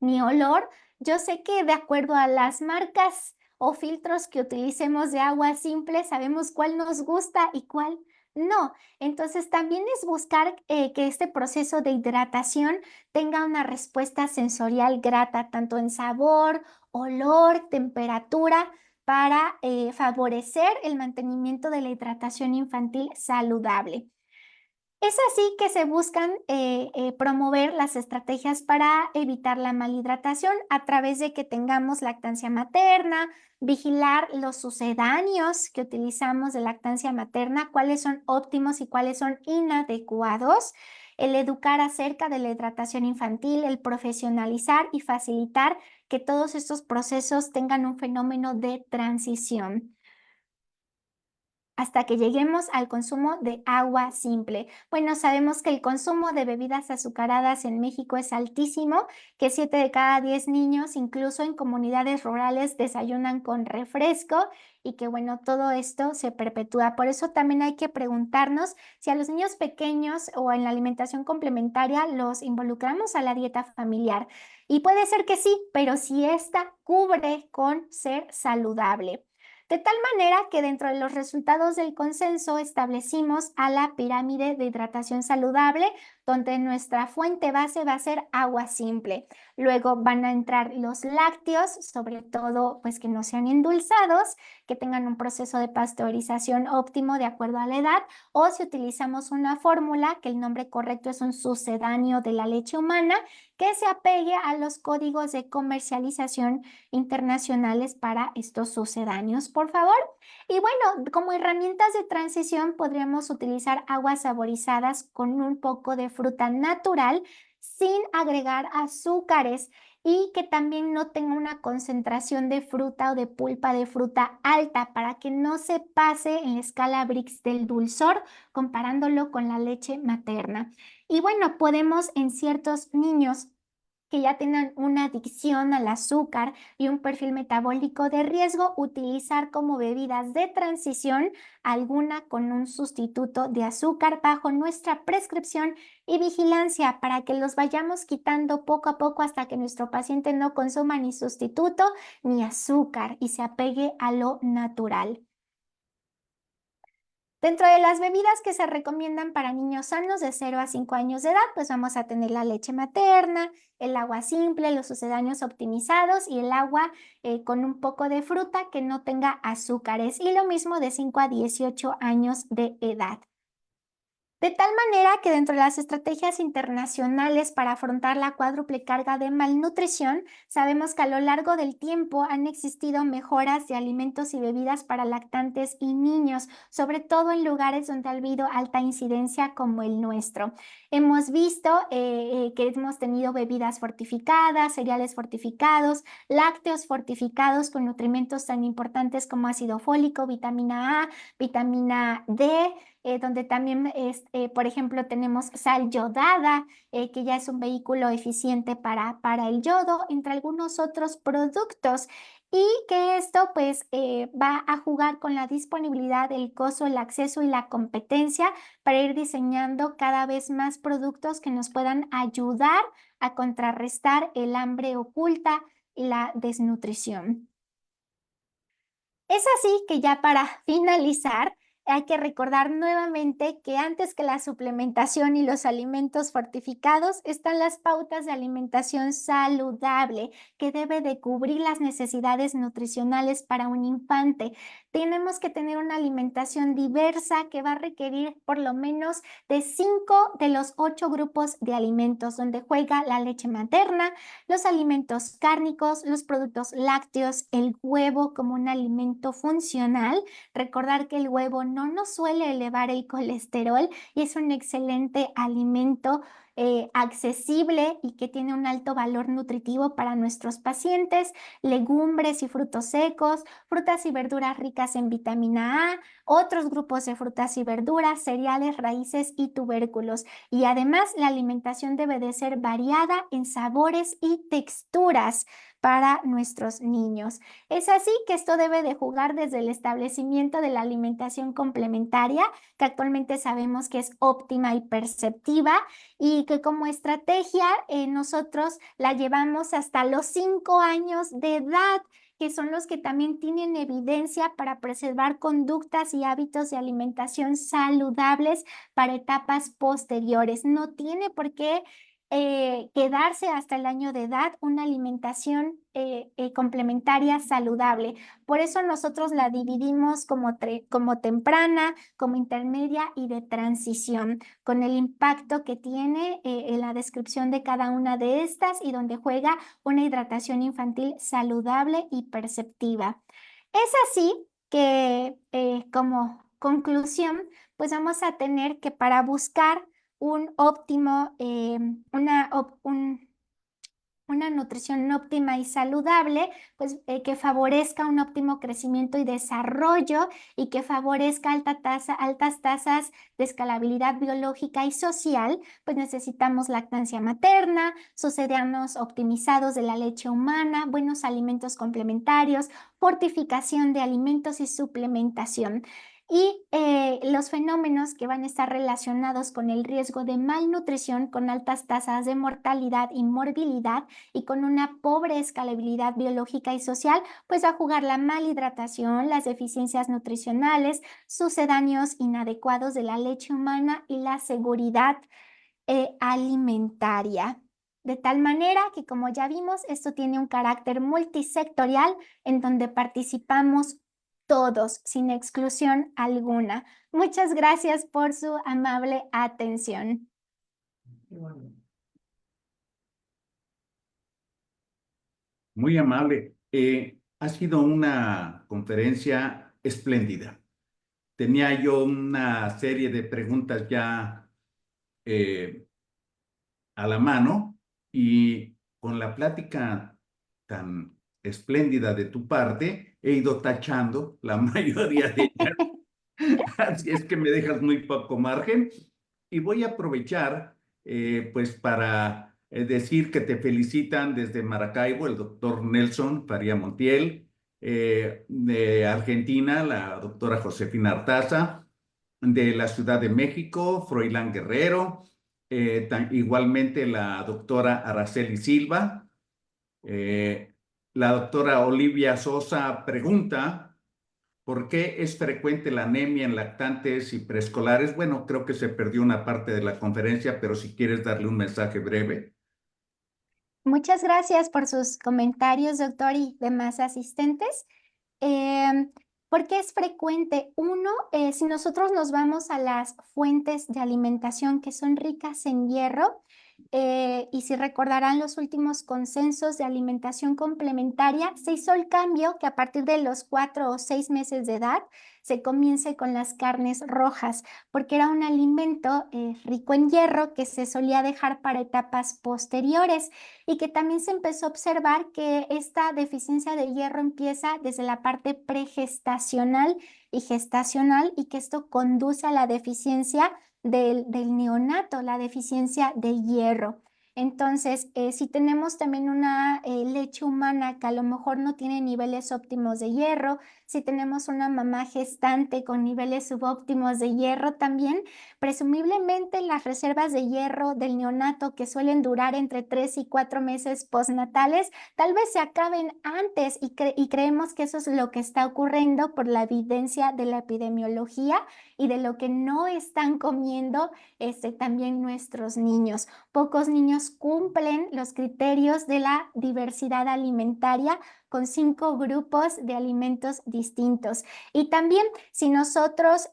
ni olor, yo sé que de acuerdo a las marcas o filtros que utilicemos de agua simple, sabemos cuál nos gusta y cuál no. Entonces también es buscar que este proceso de hidratación tenga una respuesta sensorial grata, tanto en sabor, olor, temperatura, para favorecer el mantenimiento de la hidratación infantil saludable. Es así que se buscan promover las estrategias para evitar la malhidratación a través de que tengamos lactancia materna, vigilar los sucedáneos que utilizamos de lactancia materna, cuáles son óptimos y cuáles son inadecuados, el educar acerca de la hidratación infantil, el profesionalizar y facilitar que todos estos procesos tengan un fenómeno de transición hasta que lleguemos al consumo de agua simple. Bueno, sabemos que el consumo de bebidas azucaradas en México es altísimo, que 7 de cada 10 niños, incluso en comunidades rurales, desayunan con refresco y que bueno, todo esto se perpetúa. Por eso también hay que preguntarnos si a los niños pequeños o en la alimentación complementaria los involucramos a la dieta familiar. Y puede ser que sí, pero si esta cubre con ser saludable. De tal manera que dentro de los resultados del consenso establecimos a la pirámide de hidratación saludable, donde nuestra fuente base va a ser agua simple. Luego van a entrar los lácteos, sobre todo pues que no sean endulzados, que tengan un proceso de pasteurización óptimo de acuerdo a la edad, o si utilizamos una fórmula, que el nombre correcto es un sucedáneo de la leche humana, que se apegue a los códigos de comercialización internacionales para estos sucedáneos, por favor. Y bueno, como herramientas de transición podríamos utilizar aguas saborizadas con un poco de fruta natural sin agregar azúcares y que también no tenga una concentración de fruta o de pulpa de fruta alta para que no se pase en la escala Brix del dulzor comparándolo con la leche materna. Y bueno, podemos en ciertos niños que ya tengan una adicción al azúcar y un perfil metabólico de riesgo, utilizar como bebidas de transición alguna con un sustituto de azúcar bajo nuestra prescripción y vigilancia para que los vayamos quitando poco a poco hasta que nuestro paciente no consuma ni sustituto ni azúcar y se apegue a lo natural. Dentro de las bebidas que se recomiendan para niños sanos de 0 a 5 años de edad, pues vamos a tener la leche materna, el agua simple, los sucedáneos optimizados y el agua con un poco de fruta que no tenga azúcares. Y lo mismo de 5 a 18 años de edad. De tal manera que dentro de las estrategias internacionales para afrontar la cuádruple carga de malnutrición, sabemos que a lo largo del tiempo han existido mejoras de alimentos y bebidas para lactantes y niños, sobre todo en lugares donde ha habido alta incidencia como el nuestro. Hemos visto que hemos tenido bebidas fortificadas, cereales fortificados, lácteos fortificados con nutrimentos tan importantes como ácido fólico, vitamina A, vitamina D, donde también, por ejemplo, tenemos sal yodada, que ya es un vehículo eficiente para el yodo, entre algunos otros productos. Y que esto pues va a jugar con la disponibilidad, el costo, el acceso y la competencia para ir diseñando cada vez más productos que nos puedan ayudar a contrarrestar el hambre oculta y la desnutrición. Es así que ya para finalizar, hay que recordar nuevamente que antes que la suplementación y los alimentos fortificados están las pautas de alimentación saludable que debe de cubrir las necesidades nutricionales para un infante. Tenemos que tener una alimentación diversa que va a requerir por lo menos de 5 de los 8 grupos de alimentos, donde juega la leche materna, los alimentos cárnicos, los productos lácteos, el huevo como un alimento funcional. Recordar que el huevo no nos suele elevar el colesterol y es un excelente alimento accesible y que tiene un alto valor nutritivo para nuestros pacientes. Legumbres y frutos secos, frutas y verduras ricas en vitamina A, otros grupos de frutas y verduras, cereales, raíces y tubérculos. Y además la alimentación debe de ser variada en sabores y texturas para nuestros niños. Es así que esto debe de jugar desde el establecimiento de la alimentación complementaria, que actualmente sabemos que es óptima y perceptiva, y que como estrategia nosotros la llevamos hasta los 5 años de edad, que son los que también tienen evidencia para preservar conductas y hábitos de alimentación saludables para etapas posteriores. No tiene por qué quedarse hasta el año de edad una alimentación complementaria saludable. Por eso nosotros la dividimos como temprana, como intermedia y de transición, con el impacto que tiene en la descripción de cada una de estas y donde juega una hidratación infantil saludable y perceptiva. Es así que como conclusión, pues vamos a tener que para buscar un óptimo, una nutrición óptima y saludable, pues que favorezca un óptimo crecimiento y desarrollo y que favorezca altas tasas de escalabilidad biológica y social, pues necesitamos lactancia materna, sucedáneos optimizados de la leche humana, buenos alimentos complementarios, fortificación de alimentos y suplementación. Y los fenómenos que van a estar relacionados con el riesgo de malnutrición, con altas tasas de mortalidad y morbilidad, y con una pobre escalabilidad biológica y social, pues va a jugar la malhidratación, las deficiencias nutricionales, sucedáneos inadecuados de la leche humana y la seguridad alimentaria. De tal manera que, como ya vimos, esto tiene un carácter multisectorial en donde participamos todos, sin exclusión alguna. Muchas gracias por su amable atención. Muy amable. Ha sido una conferencia espléndida. Tenía yo una serie de preguntas ya eh, a la mano y con la plática tan espléndida de tu parte, he ido tachando la mayoría de ellas. Así es que me dejas muy poco margen y voy a aprovechar pues para decir que te felicitan desde Maracaibo el doctor Nelson Faría Montiel, de Argentina la doctora Josefina Artaza, de la Ciudad de México Froilán Guerrero, igualmente la doctora Araceli Silva, la doctora Olivia Sosa pregunta ¿Por qué es frecuente la anemia en lactantes y preescolares? Bueno, creo que se perdió una parte de la conferencia, pero si quieres darle un mensaje breve. Muchas gracias por sus comentarios, doctor, y demás asistentes. Em, ¿Por qué es frecuente? Uno, si nosotros nos vamos a las fuentes de alimentación que son ricas en hierro, y si recordarán los últimos consensos de alimentación complementaria, se hizo el cambio que a partir de los 4 o 6 meses de edad se comience con las carnes rojas, porque era un alimento rico en hierro que se solía dejar para etapas posteriores y que también se empezó a observar que esta deficiencia de hierro empieza desde la parte pregestacional y gestacional y que esto conduce a la deficiencia del neonato, la deficiencia de hierro. Entonces, si tenemos también una leche humana que a lo mejor no tiene niveles óptimos de hierro, si tenemos una mamá gestante con niveles subóptimos de hierro también, presumiblemente las reservas de hierro del neonato que suelen durar entre 3 y 4 meses postnatales, tal vez se acaben antes y creemos que eso es lo que está ocurriendo por la evidencia de la epidemiología y de lo que no están comiendo también nuestros niños. Pocos niños cumplen los criterios de la diversidad alimentaria con 5 grupos de alimentos distintos. Y también si nosotros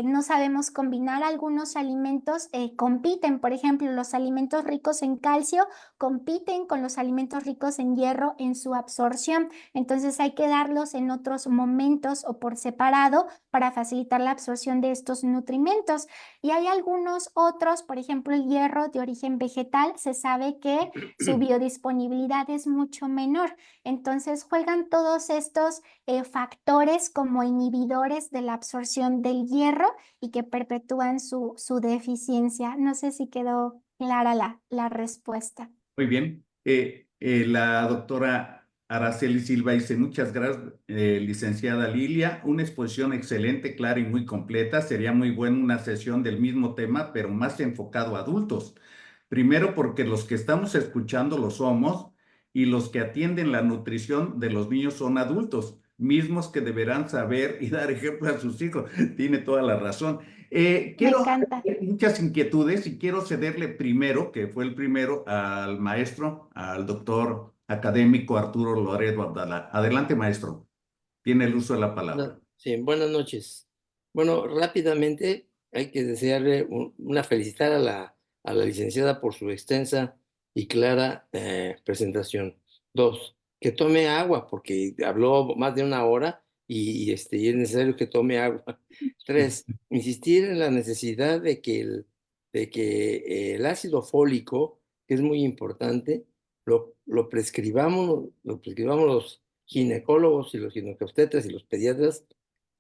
no sabemos combinar algunos alimentos, compiten, por ejemplo, los alimentos ricos en calcio compiten con los alimentos ricos en hierro en su absorción. Entonces hay que darlos en otros momentos o por separado para facilitar la absorción de estos nutrimentos. Y hay algunos otros, por ejemplo, el hierro de origen vegetal, se sabe que su biodisponibilidad es mucho menor. Entonces juegan todos estos factores como inhibidores de la absorción del hierro y que perpetúan su deficiencia. No sé si quedó clara la respuesta. Muy bien. La doctora Araceli Silva dice, muchas gracias, licenciada Lilia. Una exposición excelente, clara y muy completa. Sería muy buena una sesión del mismo tema, pero más enfocado a adultos. Primero, porque los que estamos escuchando lo somos y los que atienden la nutrición de los niños son adultos, mismos que deberán saber y dar ejemplo a sus hijos. Tiene toda la razón. Me Quiero encanta. muchas inquietudes y quiero cederle primero, que fue el primero, al maestro, al doctor académico Arturo Loredo Abdala. Adelante, maestro. Tiene el uso de la palabra. Sí, buenas noches. Bueno, rápidamente hay que desearle una felicitar a la licenciada por su extensa y clara presentación. Dos, que tome agua porque habló más de una hora y es necesario que tome agua. Tres, insistir en la necesidad de que el ácido fólico, que es muy importante, lo prescribamos los ginecólogos y los ginecobstetras y los pediatras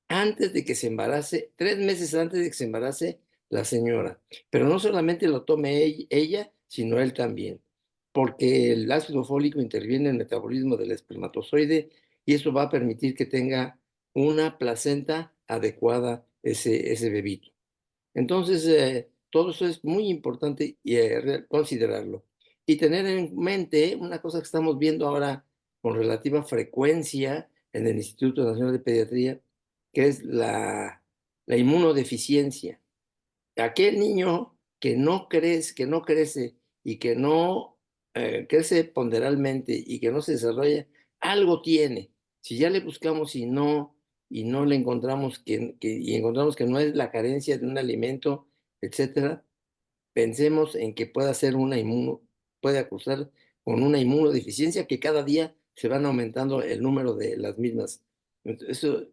antes de que se embarace, 3 meses antes de que se embarace la señora. Pero no solamente lo tome ella, sino él también, porque el ácido fólico interviene en el metabolismo del espermatozoide y eso va a permitir que tenga una placenta adecuada ese bebito. Entonces, todo eso es muy importante considerarlo. Y tener en mente una cosa que estamos viendo ahora con relativa frecuencia en el Instituto Nacional de Pediatría, que es la inmunodeficiencia. Aquel niño que no crece y que no crece ponderalmente y que no se desarrolla, algo tiene. Si ya le buscamos y no le encontramos y encontramos que no es la carencia de un alimento, etcétera, pensemos en que puede acusar con una inmunodeficiencia que cada día se van aumentando el número de las mismas.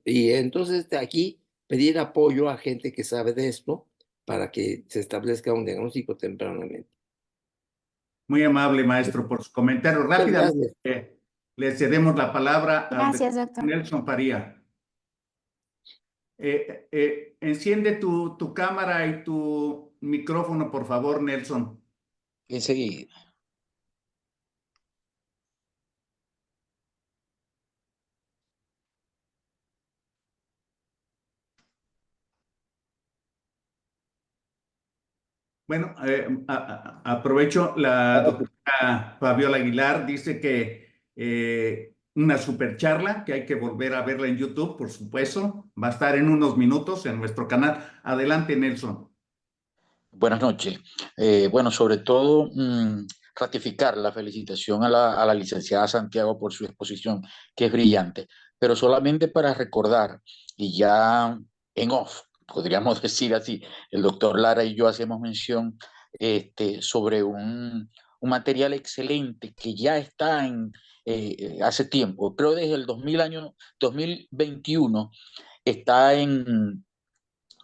Y entonces aquí pedir apoyo a gente que sabe de esto para que se establezca un diagnóstico tempranamente. Muy amable, maestro, por su comentario. Muchas Rápidamente, gracias. le cedemos la palabra al doctor Gracias, doctor. Nelson Faría. Enciende tu cámara y tu micrófono, por favor, Nelson. Enseguida. Bueno, aprovecho, la doctora Fabiola Aguilar dice que una super charla que hay que volver a verla en YouTube, por supuesto. Va a estar en unos minutos en nuestro canal. Adelante, Nelson. Buenas noches. Bueno, sobre todo ratificar la felicitación a la licenciada Santiago por su exposición, que es brillante, pero solamente para recordar, y ya en off, podríamos decir así, el doctor Lara y yo hacemos mención sobre un material excelente que ya está hace tiempo, creo desde el 2021, está en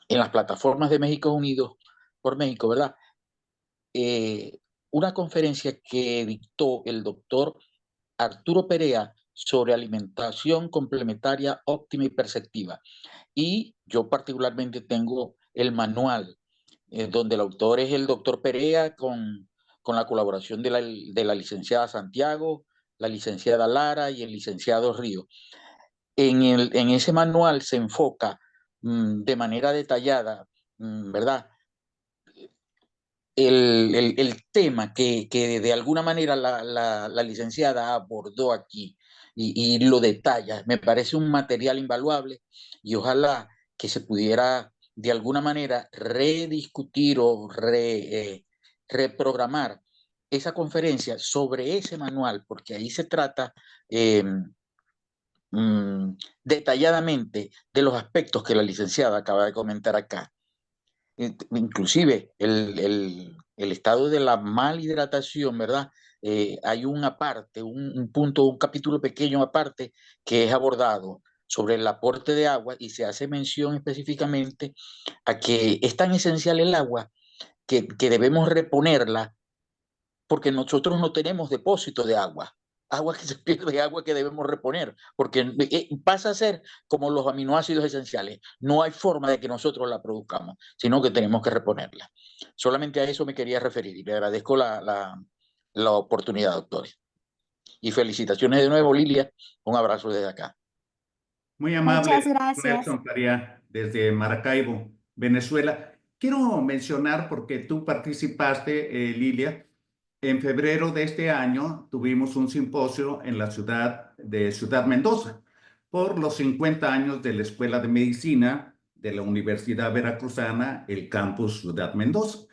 las plataformas de México Unidos por México, ¿verdad? eh, una conferencia que dictó el doctor Arturo Perea sobre alimentación complementaria óptima y perceptiva. Y yo particularmente tengo el manual, donde el autor es el doctor Perea con la colaboración de la licenciada Santiago, la licenciada Lara y el licenciado Río. En ese manual se enfoca de manera detallada, ¿verdad? El tema que de alguna manera la licenciada abordó aquí y lo detalla, me parece un material invaluable y ojalá que se pudiera de alguna manera rediscutir o reprogramar esa conferencia sobre ese manual, porque ahí se trata eh, detalladamente de los aspectos que la licenciada acaba de comentar acá. Inclusive el estado de la malhidratación, ¿verdad? Hay una parte, un punto, un capítulo pequeño aparte que es abordado sobre el aporte de agua y se hace mención específicamente a que es tan esencial el agua que debemos reponerla porque nosotros no tenemos depósito de agua. Agua que se pierde, agua que debemos reponer, porque pasa a ser como los aminoácidos esenciales. No hay forma de que nosotros la produzcamos, sino que tenemos que reponerla. Solamente a eso me quería referir y le agradezco la oportunidad, doctores. Y felicitaciones de nuevo, Lilia. Un abrazo desde acá. Muy Muchas amable, gracias. Nelson Faría, desde Maracaibo, Venezuela. Quiero mencionar, porque tú participaste, Lilia, en febrero de este año tuvimos un simposio en la ciudad de Ciudad Mendoza por los 50 años de la Escuela de Medicina de la Universidad Veracruzana, el campus Ciudad Mendoza.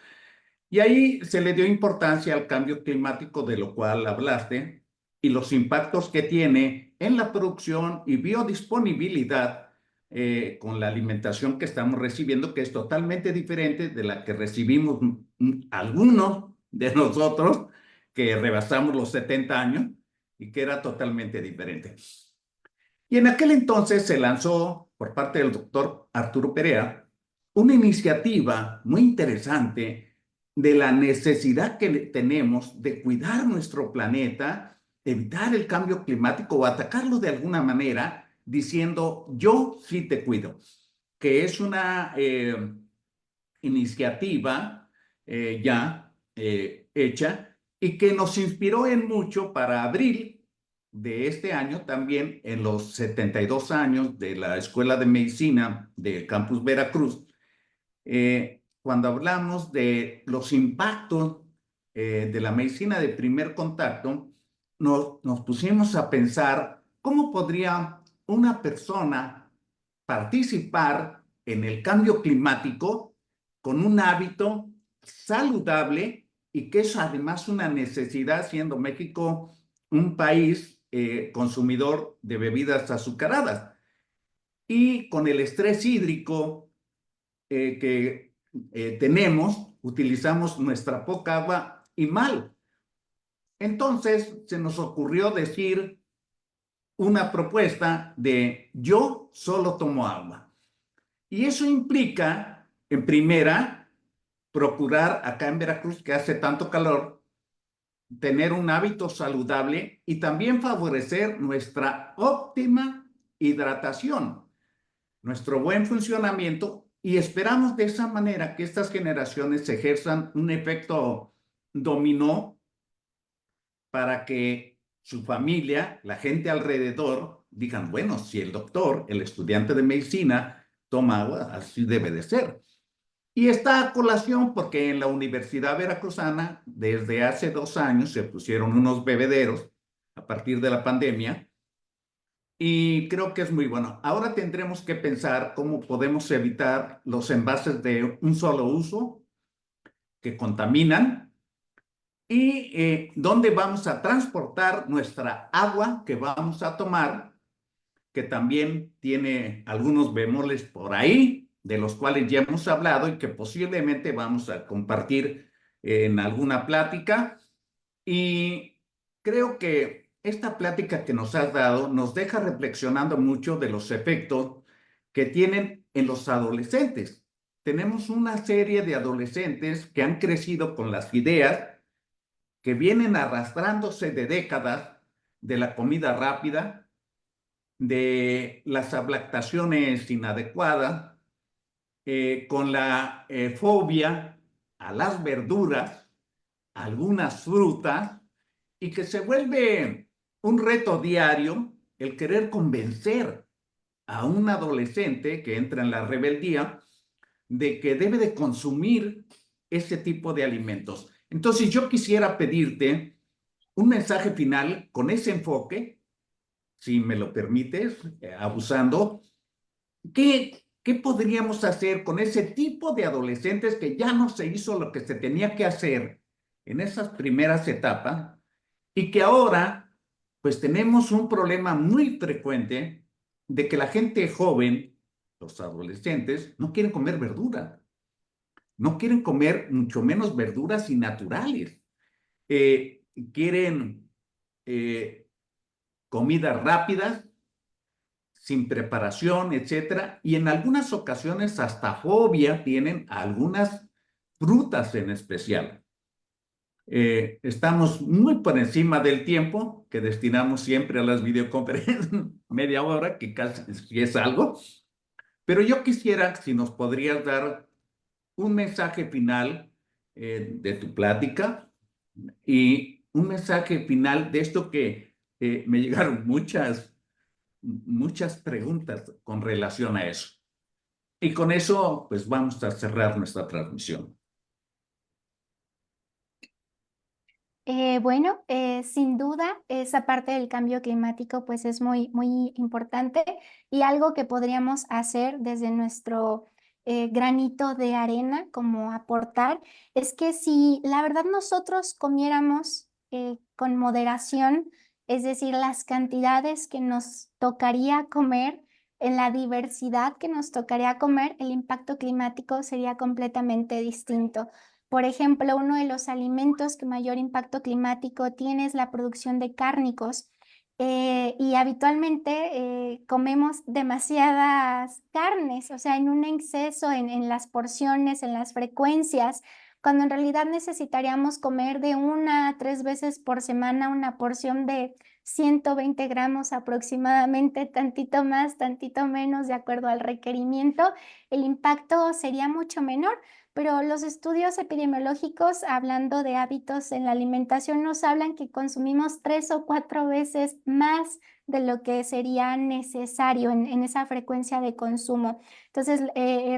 Y ahí se le dio importancia al cambio climático, de lo cual hablaste, y los impactos que tiene en la producción y biodisponibilidad con la alimentación que estamos recibiendo, que es totalmente diferente de la que recibimos algunos de nosotros que rebasamos los 70 años y que era totalmente diferente. Y en aquel entonces se lanzó por parte del doctor Arturo Perea una iniciativa muy interesante de la necesidad que tenemos de cuidar nuestro planeta, evitar el cambio climático o atacarlo de alguna manera, diciendo yo sí te cuido, que es una iniciativa hecha y que nos inspiró en mucho para abril de este año, también en los 72 años de la Escuela de Medicina del Campus Veracruz, cuando hablamos de los impactos de la medicina de primer contacto, nos pusimos a pensar cómo podría una persona participar en el cambio climático con un hábito saludable y que es además una necesidad, siendo México un país consumidor de bebidas azucaradas. Y con el estrés hídrico que tenemos, utilizamos nuestra poca agua y mal. Entonces se nos ocurrió decir una propuesta de yo solo tomo agua. Y eso implica, en primera, procurar acá en Veracruz, que hace tanto calor, tener un hábito saludable y también favorecer nuestra óptima hidratación, nuestro buen funcionamiento, y esperamos de esa manera que estas generaciones ejerzan un efecto dominó para que su familia, la gente alrededor, digan, bueno, si el doctor, el estudiante de medicina, toma agua, así debe de ser. Y está a colación porque en la Universidad Veracruzana, desde hace 2 años, se pusieron unos bebederos a partir de la pandemia, y creo que es muy bueno. Ahora tendremos que pensar cómo podemos evitar los envases de un solo uso que contaminan y dónde vamos a transportar nuestra agua que vamos a tomar, que también tiene algunos bemoles por ahí, de los cuales ya hemos hablado y que posiblemente vamos a compartir en alguna plática. Y creo que esta plática que nos has dado nos deja reflexionando mucho de los efectos que tienen en los adolescentes. Tenemos una serie de adolescentes que han crecido con las ideas que vienen arrastrándose de décadas de la comida rápida, de las ablactaciones inadecuadas, con la fobia a las verduras, a algunas frutas, y que se vuelve un reto diario el querer convencer a un adolescente que entra en la rebeldía de que debe de consumir ese tipo de alimentos. Entonces yo quisiera pedirte un mensaje final con ese enfoque, si me lo permites, abusando. ¿Qué podríamos hacer con ese tipo de adolescentes que ya no se hizo lo que se tenía que hacer en esas primeras etapas y que ahora pues tenemos un problema muy frecuente de que la gente joven, los adolescentes, no quieren comer verdura, no quieren comer mucho menos verduras y naturales, quieren eh, comidas rápidas, sin preparación, etcétera, y en algunas ocasiones hasta fobia tienen a algunas frutas en especial. Estamos muy por encima del tiempo que destinamos siempre a las videoconferencias, media hora, que casi es algo, pero yo quisiera, si nos podrías dar un mensaje final de tu plática y un mensaje final de esto que me llegaron muchas preguntas con relación a eso. Y con eso, pues vamos a cerrar nuestra transmisión. Bueno, sin duda, esa parte del cambio climático pues es muy importante y algo que podríamos hacer desde nuestro granito de arena como aportar es que si la verdad nosotros comiéramos con moderación, es decir, las cantidades que nos tocaría comer, en la diversidad que nos tocaría comer, el impacto climático sería completamente distinto. Por ejemplo, uno de los alimentos que mayor impacto climático tiene es la producción de cárnicos. Y habitualmente comemos demasiadas carnes, o sea, en un exceso en las porciones, en las frecuencias, cuando en realidad necesitaríamos comer de 1 a 3 veces por semana una porción de 120 gramos aproximadamente, tantito más, tantito menos, de acuerdo al requerimiento, el impacto sería mucho menor. Pero los estudios epidemiológicos, hablando de hábitos en la alimentación, nos hablan que consumimos 3 o 4 veces más de lo que sería necesario en esa frecuencia de consumo. Entonces,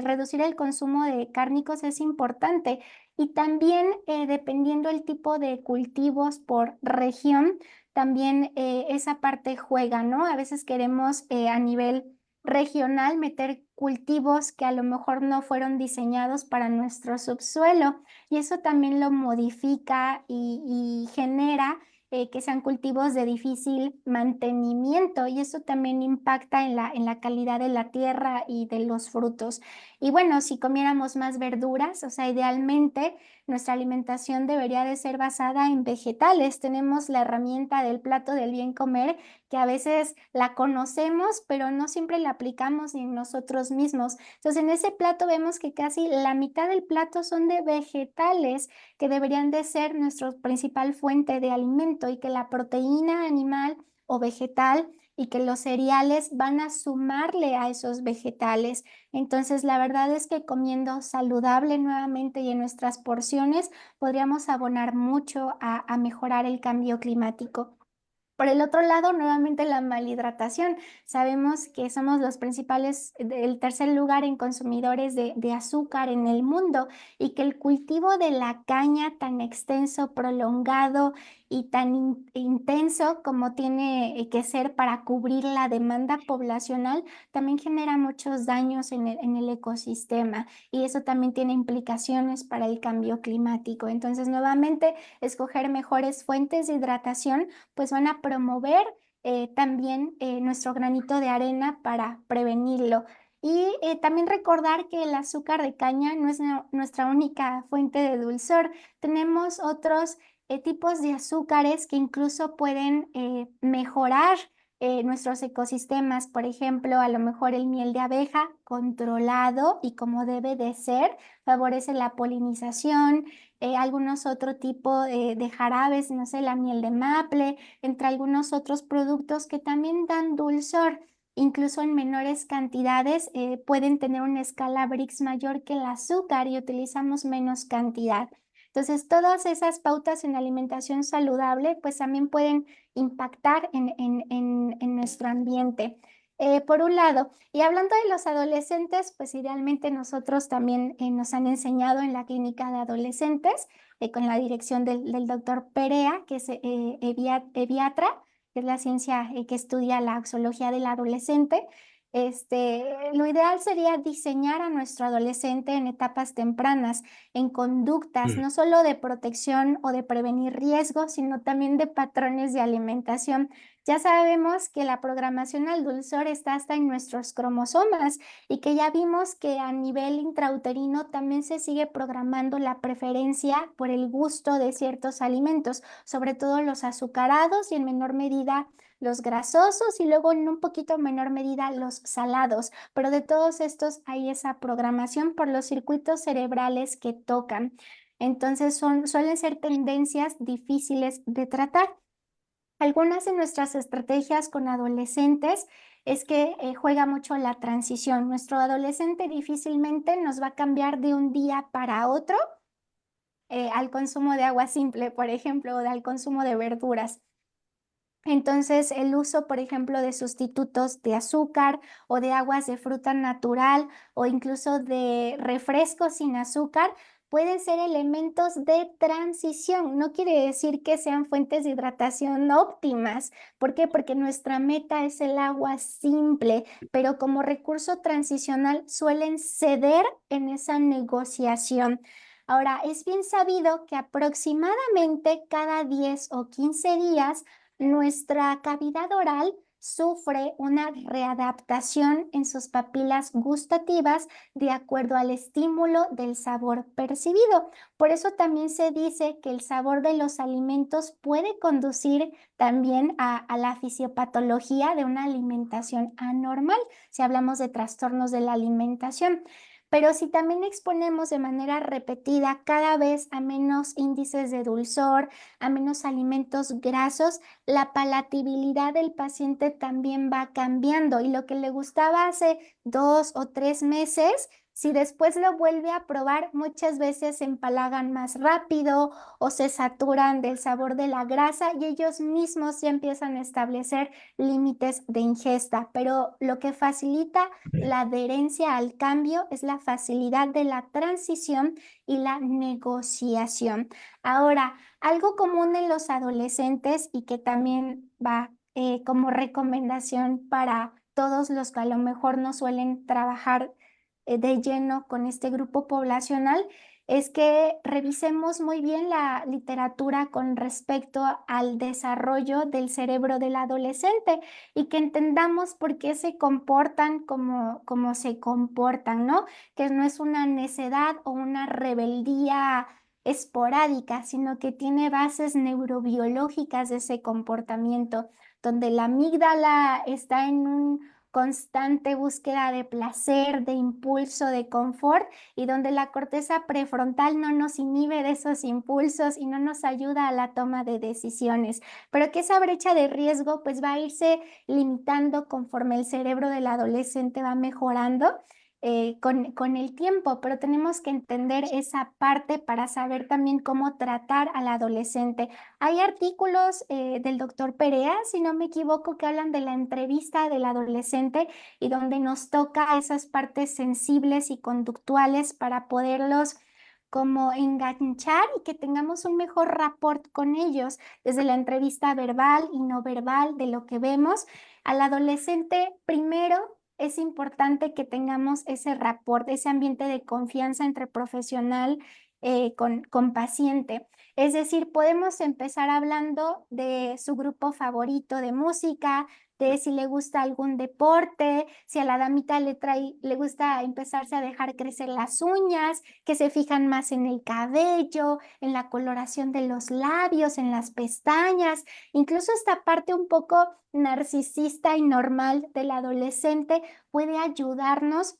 reducir el consumo de cárnicos es importante. Y también, dependiendo el tipo de cultivos por región, también esa parte juega, ¿no? A veces queremos a nivel regional meter cultivos que a lo mejor no fueron diseñados para nuestro subsuelo y eso también lo modifica y genera que sean cultivos de difícil mantenimiento y eso también impacta en la calidad de la tierra y de los frutos. Y bueno, si comiéramos más verduras, o sea, idealmente nuestra alimentación debería de ser basada en vegetales. Tenemos la herramienta del plato del bien comer que a veces la conocemos, pero no siempre la aplicamos ni en nosotros mismos. Entonces, en ese plato vemos que casi la mitad del plato son de vegetales, que deberían de ser nuestra principal fuente de alimento y que la proteína animal o vegetal y que los cereales van a sumarle a esos vegetales. Entonces, la verdad es que comiendo saludable nuevamente y en nuestras porciones podríamos abonar mucho a mejorar el cambio climático. Por el otro lado, nuevamente la malhidratación. Sabemos que somos los principales, el tercer lugar en consumidores de azúcar en el mundo y que el cultivo de la caña tan extenso, prolongado y tan intenso como tiene que ser para cubrir la demanda poblacional, también genera muchos daños en el ecosistema y eso también tiene implicaciones para el cambio climático. Entonces, nuevamente, escoger mejores fuentes de hidratación, pues van a promover también nuestro granito de arena para prevenirlo. Y también recordar que el azúcar de caña no es nuestra única fuente de dulzor. Tenemos otros tipos de azúcares que incluso pueden mejorar nuestros ecosistemas. Por ejemplo, a lo mejor el miel de abeja controlado y como debe de ser, favorece la polinización. Algunos otro tipo de jarabes, no sé, la miel de maple, entre algunos otros productos que también dan dulzor. Incluso en menores cantidades pueden tener una escala Brix mayor que el azúcar y utilizamos menos cantidad. Entonces, todas esas pautas en alimentación saludable pues también pueden impactar en nuestro ambiente. Por un lado, y hablando de los adolescentes, pues idealmente nosotros también nos han enseñado en la clínica de adolescentes, con la dirección del doctor Perea, que es eviatra, que es la ciencia que estudia la zoología del adolescente. Lo ideal sería diseñar a nuestro adolescente en etapas tempranas, en conductas, no solo de protección o de prevenir riesgos, sino también de patrones de alimentación. Ya sabemos que la programación al dulzor está hasta en nuestros cromosomas y que ya vimos que a nivel intrauterino también se sigue programando la preferencia por el gusto de ciertos alimentos, sobre todo los azucarados y en menor medida los grasosos y luego en un poquito menor medida los salados, pero de todos estos hay esa programación por los circuitos cerebrales que tocan. Entonces suelen ser tendencias difíciles de tratar. Algunas de nuestras estrategias con adolescentes es que juega mucho la transición. Nuestro adolescente difícilmente nos va a cambiar de un día para otro al consumo de agua simple, por ejemplo, o al consumo de verduras. Entonces, el uso, por ejemplo, de sustitutos de azúcar o de aguas de fruta natural o incluso de refrescos sin azúcar pueden ser elementos de transición. No quiere decir que sean fuentes de hidratación óptimas. ¿Por qué? Porque nuestra meta es el agua simple, pero como recurso transicional suelen ceder en esa negociación. Ahora, es bien sabido que aproximadamente cada 10 o 15 días nuestra cavidad oral sufre una readaptación en sus papilas gustativas de acuerdo al estímulo del sabor percibido. Por eso también se dice que el sabor de los alimentos puede conducir también a la fisiopatología de una alimentación anormal, si hablamos de trastornos de la alimentación. Pero si también exponemos de manera repetida cada vez a menos índices de dulzor, a menos alimentos grasos, la palatabilidad del paciente también va cambiando y lo que le gustaba hace 2 o 3 meses, si después lo vuelve a probar, muchas veces se empalagan más rápido o se saturan del sabor de la grasa y ellos mismos ya empiezan a establecer límites de ingesta. Pero lo que facilita la adherencia al cambio es la facilidad de la transición y la negociación. Ahora, algo común en los adolescentes y que también va como recomendación para todos los que a lo mejor no suelen trabajar de lleno con este grupo poblacional es que revisemos muy bien la literatura con respecto al desarrollo del cerebro del adolescente y que entendamos por qué se comportan como se comportan, ¿no? Que no es una necedad o una rebeldía esporádica, sino que tiene bases neurobiológicas de ese comportamiento, donde la amígdala está en un constante búsqueda de placer, de impulso, de confort, y donde la corteza prefrontal no nos inhibe de esos impulsos y no nos ayuda a la toma de decisiones, pero que esa brecha de riesgo pues va a irse limitando conforme el cerebro del adolescente va mejorando con el tiempo, pero tenemos que entender esa parte para saber también cómo tratar al adolescente. Hay artículos del doctor Perea, si no me equivoco, que hablan de la entrevista del adolescente y donde nos toca esas partes sensibles y conductuales para poderlos como enganchar y que tengamos un mejor rapport con ellos, desde la entrevista verbal y no verbal de lo que vemos. Al adolescente, primero, es importante que tengamos ese rapport, ese ambiente de confianza entre profesional con paciente. Es decir, podemos empezar hablando de su grupo favorito de música, de si le gusta algún deporte, si a la damita le gusta empezarse a dejar crecer las uñas, que se fijan más en el cabello, en la coloración de los labios, en las pestañas, incluso esta parte un poco narcisista y normal del adolescente puede ayudarnos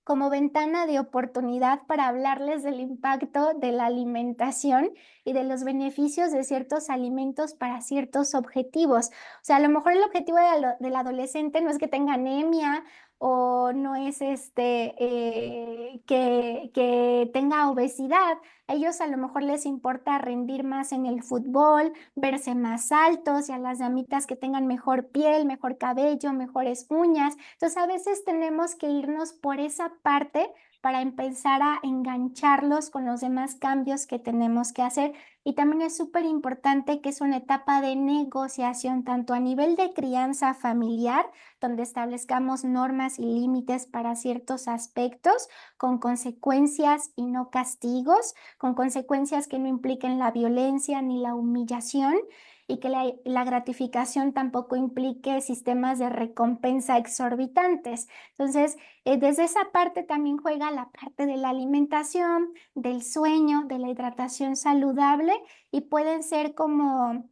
como ventana de oportunidad para hablarles del impacto de la alimentación y de los beneficios de ciertos alimentos para ciertos objetivos. O sea, a lo mejor el objetivo del adolescente no es que tenga anemia o no es que tenga obesidad. A ellos a lo mejor les importa rendir más en el fútbol, verse más altos, y a las damitas que tengan mejor piel, mejor cabello, mejores uñas. Entonces a veces tenemos que irnos por esa parte para empezar a engancharlos con los demás cambios que tenemos que hacer. Y también es súper importante que es una etapa de negociación, tanto a nivel de crianza familiar, donde establezcamos normas y límites para ciertos aspectos, con consecuencias y no castigos, con consecuencias que no impliquen la violencia ni la humillación, y que la gratificación tampoco implique sistemas de recompensa exorbitantes. Entonces, desde esa parte también juega la parte de la alimentación, del sueño, de la hidratación saludable, y pueden ser como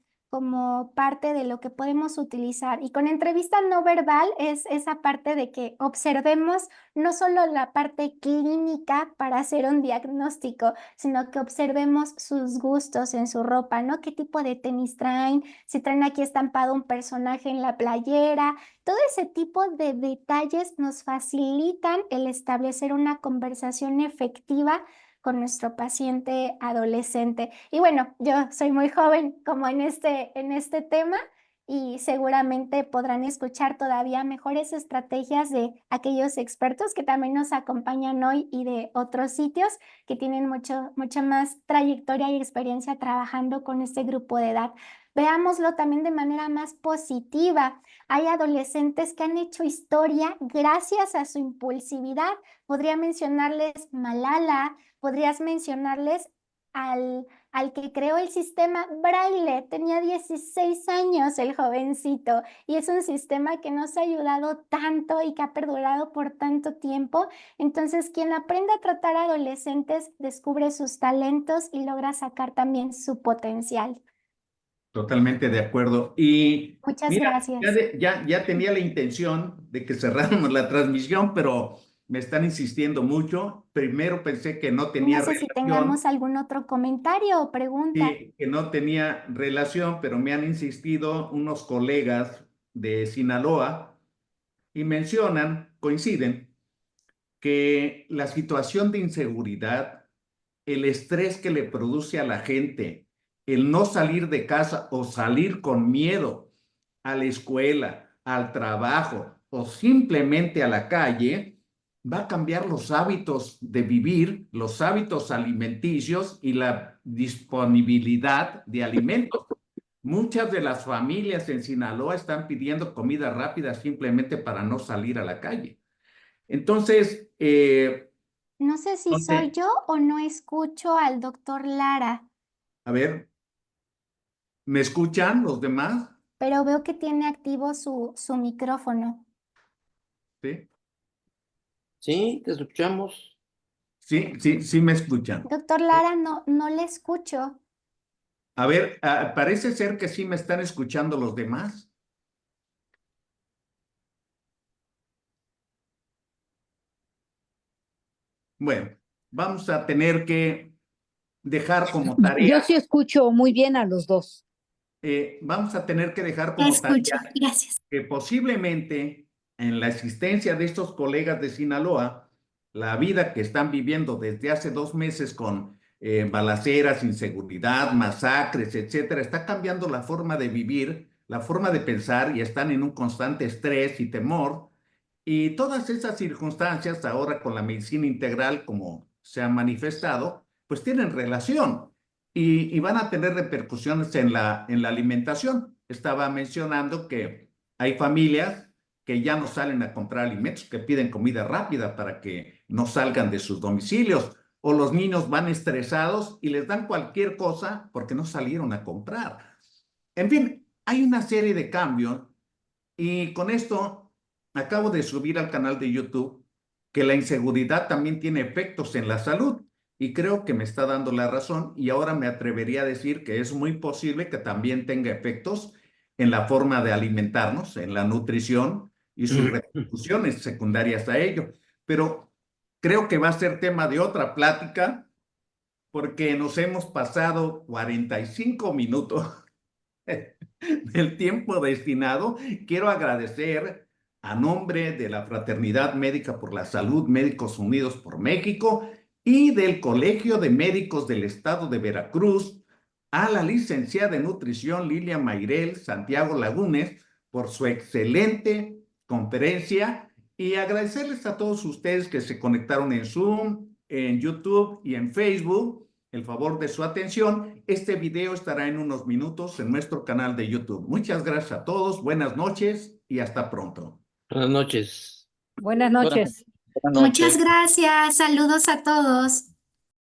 parte de lo que podemos utilizar. Y con entrevista no verbal es esa parte de que observemos no solo la parte clínica para hacer un diagnóstico, sino que observemos sus gustos en su ropa, ¿no? ¿Qué tipo de tenis traen? Si traen aquí estampado un personaje en la playera. Todo ese tipo de detalles nos facilitan el establecer una conversación efectiva con nuestro paciente adolescente. Y bueno, yo soy muy joven como en este tema, y seguramente podrán escuchar todavía mejores estrategias de aquellos expertos que también nos acompañan hoy y de otros sitios que tienen mucha más trayectoria y experiencia trabajando con este grupo de edad. Veámoslo también de manera más positiva. Hay adolescentes que han hecho historia gracias a su impulsividad. Podría mencionarles Malala, podrías mencionarles al que creó el sistema Braille. Tenía 16 años el jovencito, y es un sistema que nos ha ayudado tanto y que ha perdurado por tanto tiempo. Entonces, quien aprende a tratar a adolescentes descubre sus talentos y logra sacar también su potencial. Totalmente de acuerdo. Y Muchas mira, gracias. ya tenía la intención de que cerráramos la transmisión, pero me están insistiendo mucho. Primero pensé que no tenía No sé si tengamos relación, algún otro comentario o pregunta. que no tenía relación, pero me han insistido unos colegas de Sinaloa y mencionan, coinciden, que la situación de inseguridad, el estrés que le produce a la gente, el no salir de casa o salir con miedo a la escuela, al trabajo o simplemente a la calle, va a cambiar los hábitos de vivir, los hábitos alimenticios y la disponibilidad de alimentos. Muchas de las familias en Sinaloa están pidiendo comida rápida simplemente para no salir a la calle. Entonces, No sé si soy yo o no escucho al doctor Lara, a ver, ¿me escuchan los demás? pero veo que tiene activo su micrófono. Sí, Sí, te escuchamos. sí me escuchan. Doctor Lara, no le escucho. A ver, parece ser que sí me están escuchando los demás. Bueno, vamos a tener que dejar como Yo tarea, sí escucho muy bien a los dos. vamos a tener que dejar La como escucho, tarea gracias. que posiblemente en la existencia de estos colegas de Sinaloa, la vida que están viviendo desde hace 2 meses con balaceras, inseguridad, masacres, etcétera, está cambiando la forma de vivir, la forma de pensar, y están en un constante estrés y temor. Y todas esas circunstancias ahora con la medicina integral, como se ha manifestado, pues tienen relación y van a tener repercusiones en la alimentación. Estaba mencionando que hay familias que ya no salen a comprar alimentos, que piden comida rápida para que no salgan de sus domicilios, o los niños van estresados y les dan cualquier cosa porque no salieron a comprar. En fin, hay una serie de cambios y con esto acabo de subir al canal de YouTube que la inseguridad también tiene efectos en la salud y creo que me está dando la razón y ahora me atrevería a decir que es muy posible que también tenga efectos en la forma de alimentarnos, en la nutrición y sus repercusiones secundarias a ello. Pero creo que va a ser tema de otra plática porque nos hemos pasado 45 minutos del tiempo destinado. Quiero agradecer a nombre de la Fraternidad Médica por la Salud, Médicos Unidos por México y del Colegio de Médicos del Estado de Veracruz, a la licenciada en nutrición Lilia Mayrel Santiago Lagunes por su excelente conferencia y agradecerles a todos ustedes que se conectaron en Zoom, en YouTube y en Facebook el favor de su atención. Este video estará en unos minutos en nuestro canal de YouTube. Muchas gracias a todos, buenas noches y hasta pronto. Buenas noches. Buenas noches. Buenas noches. Muchas gracias. Saludos a todos.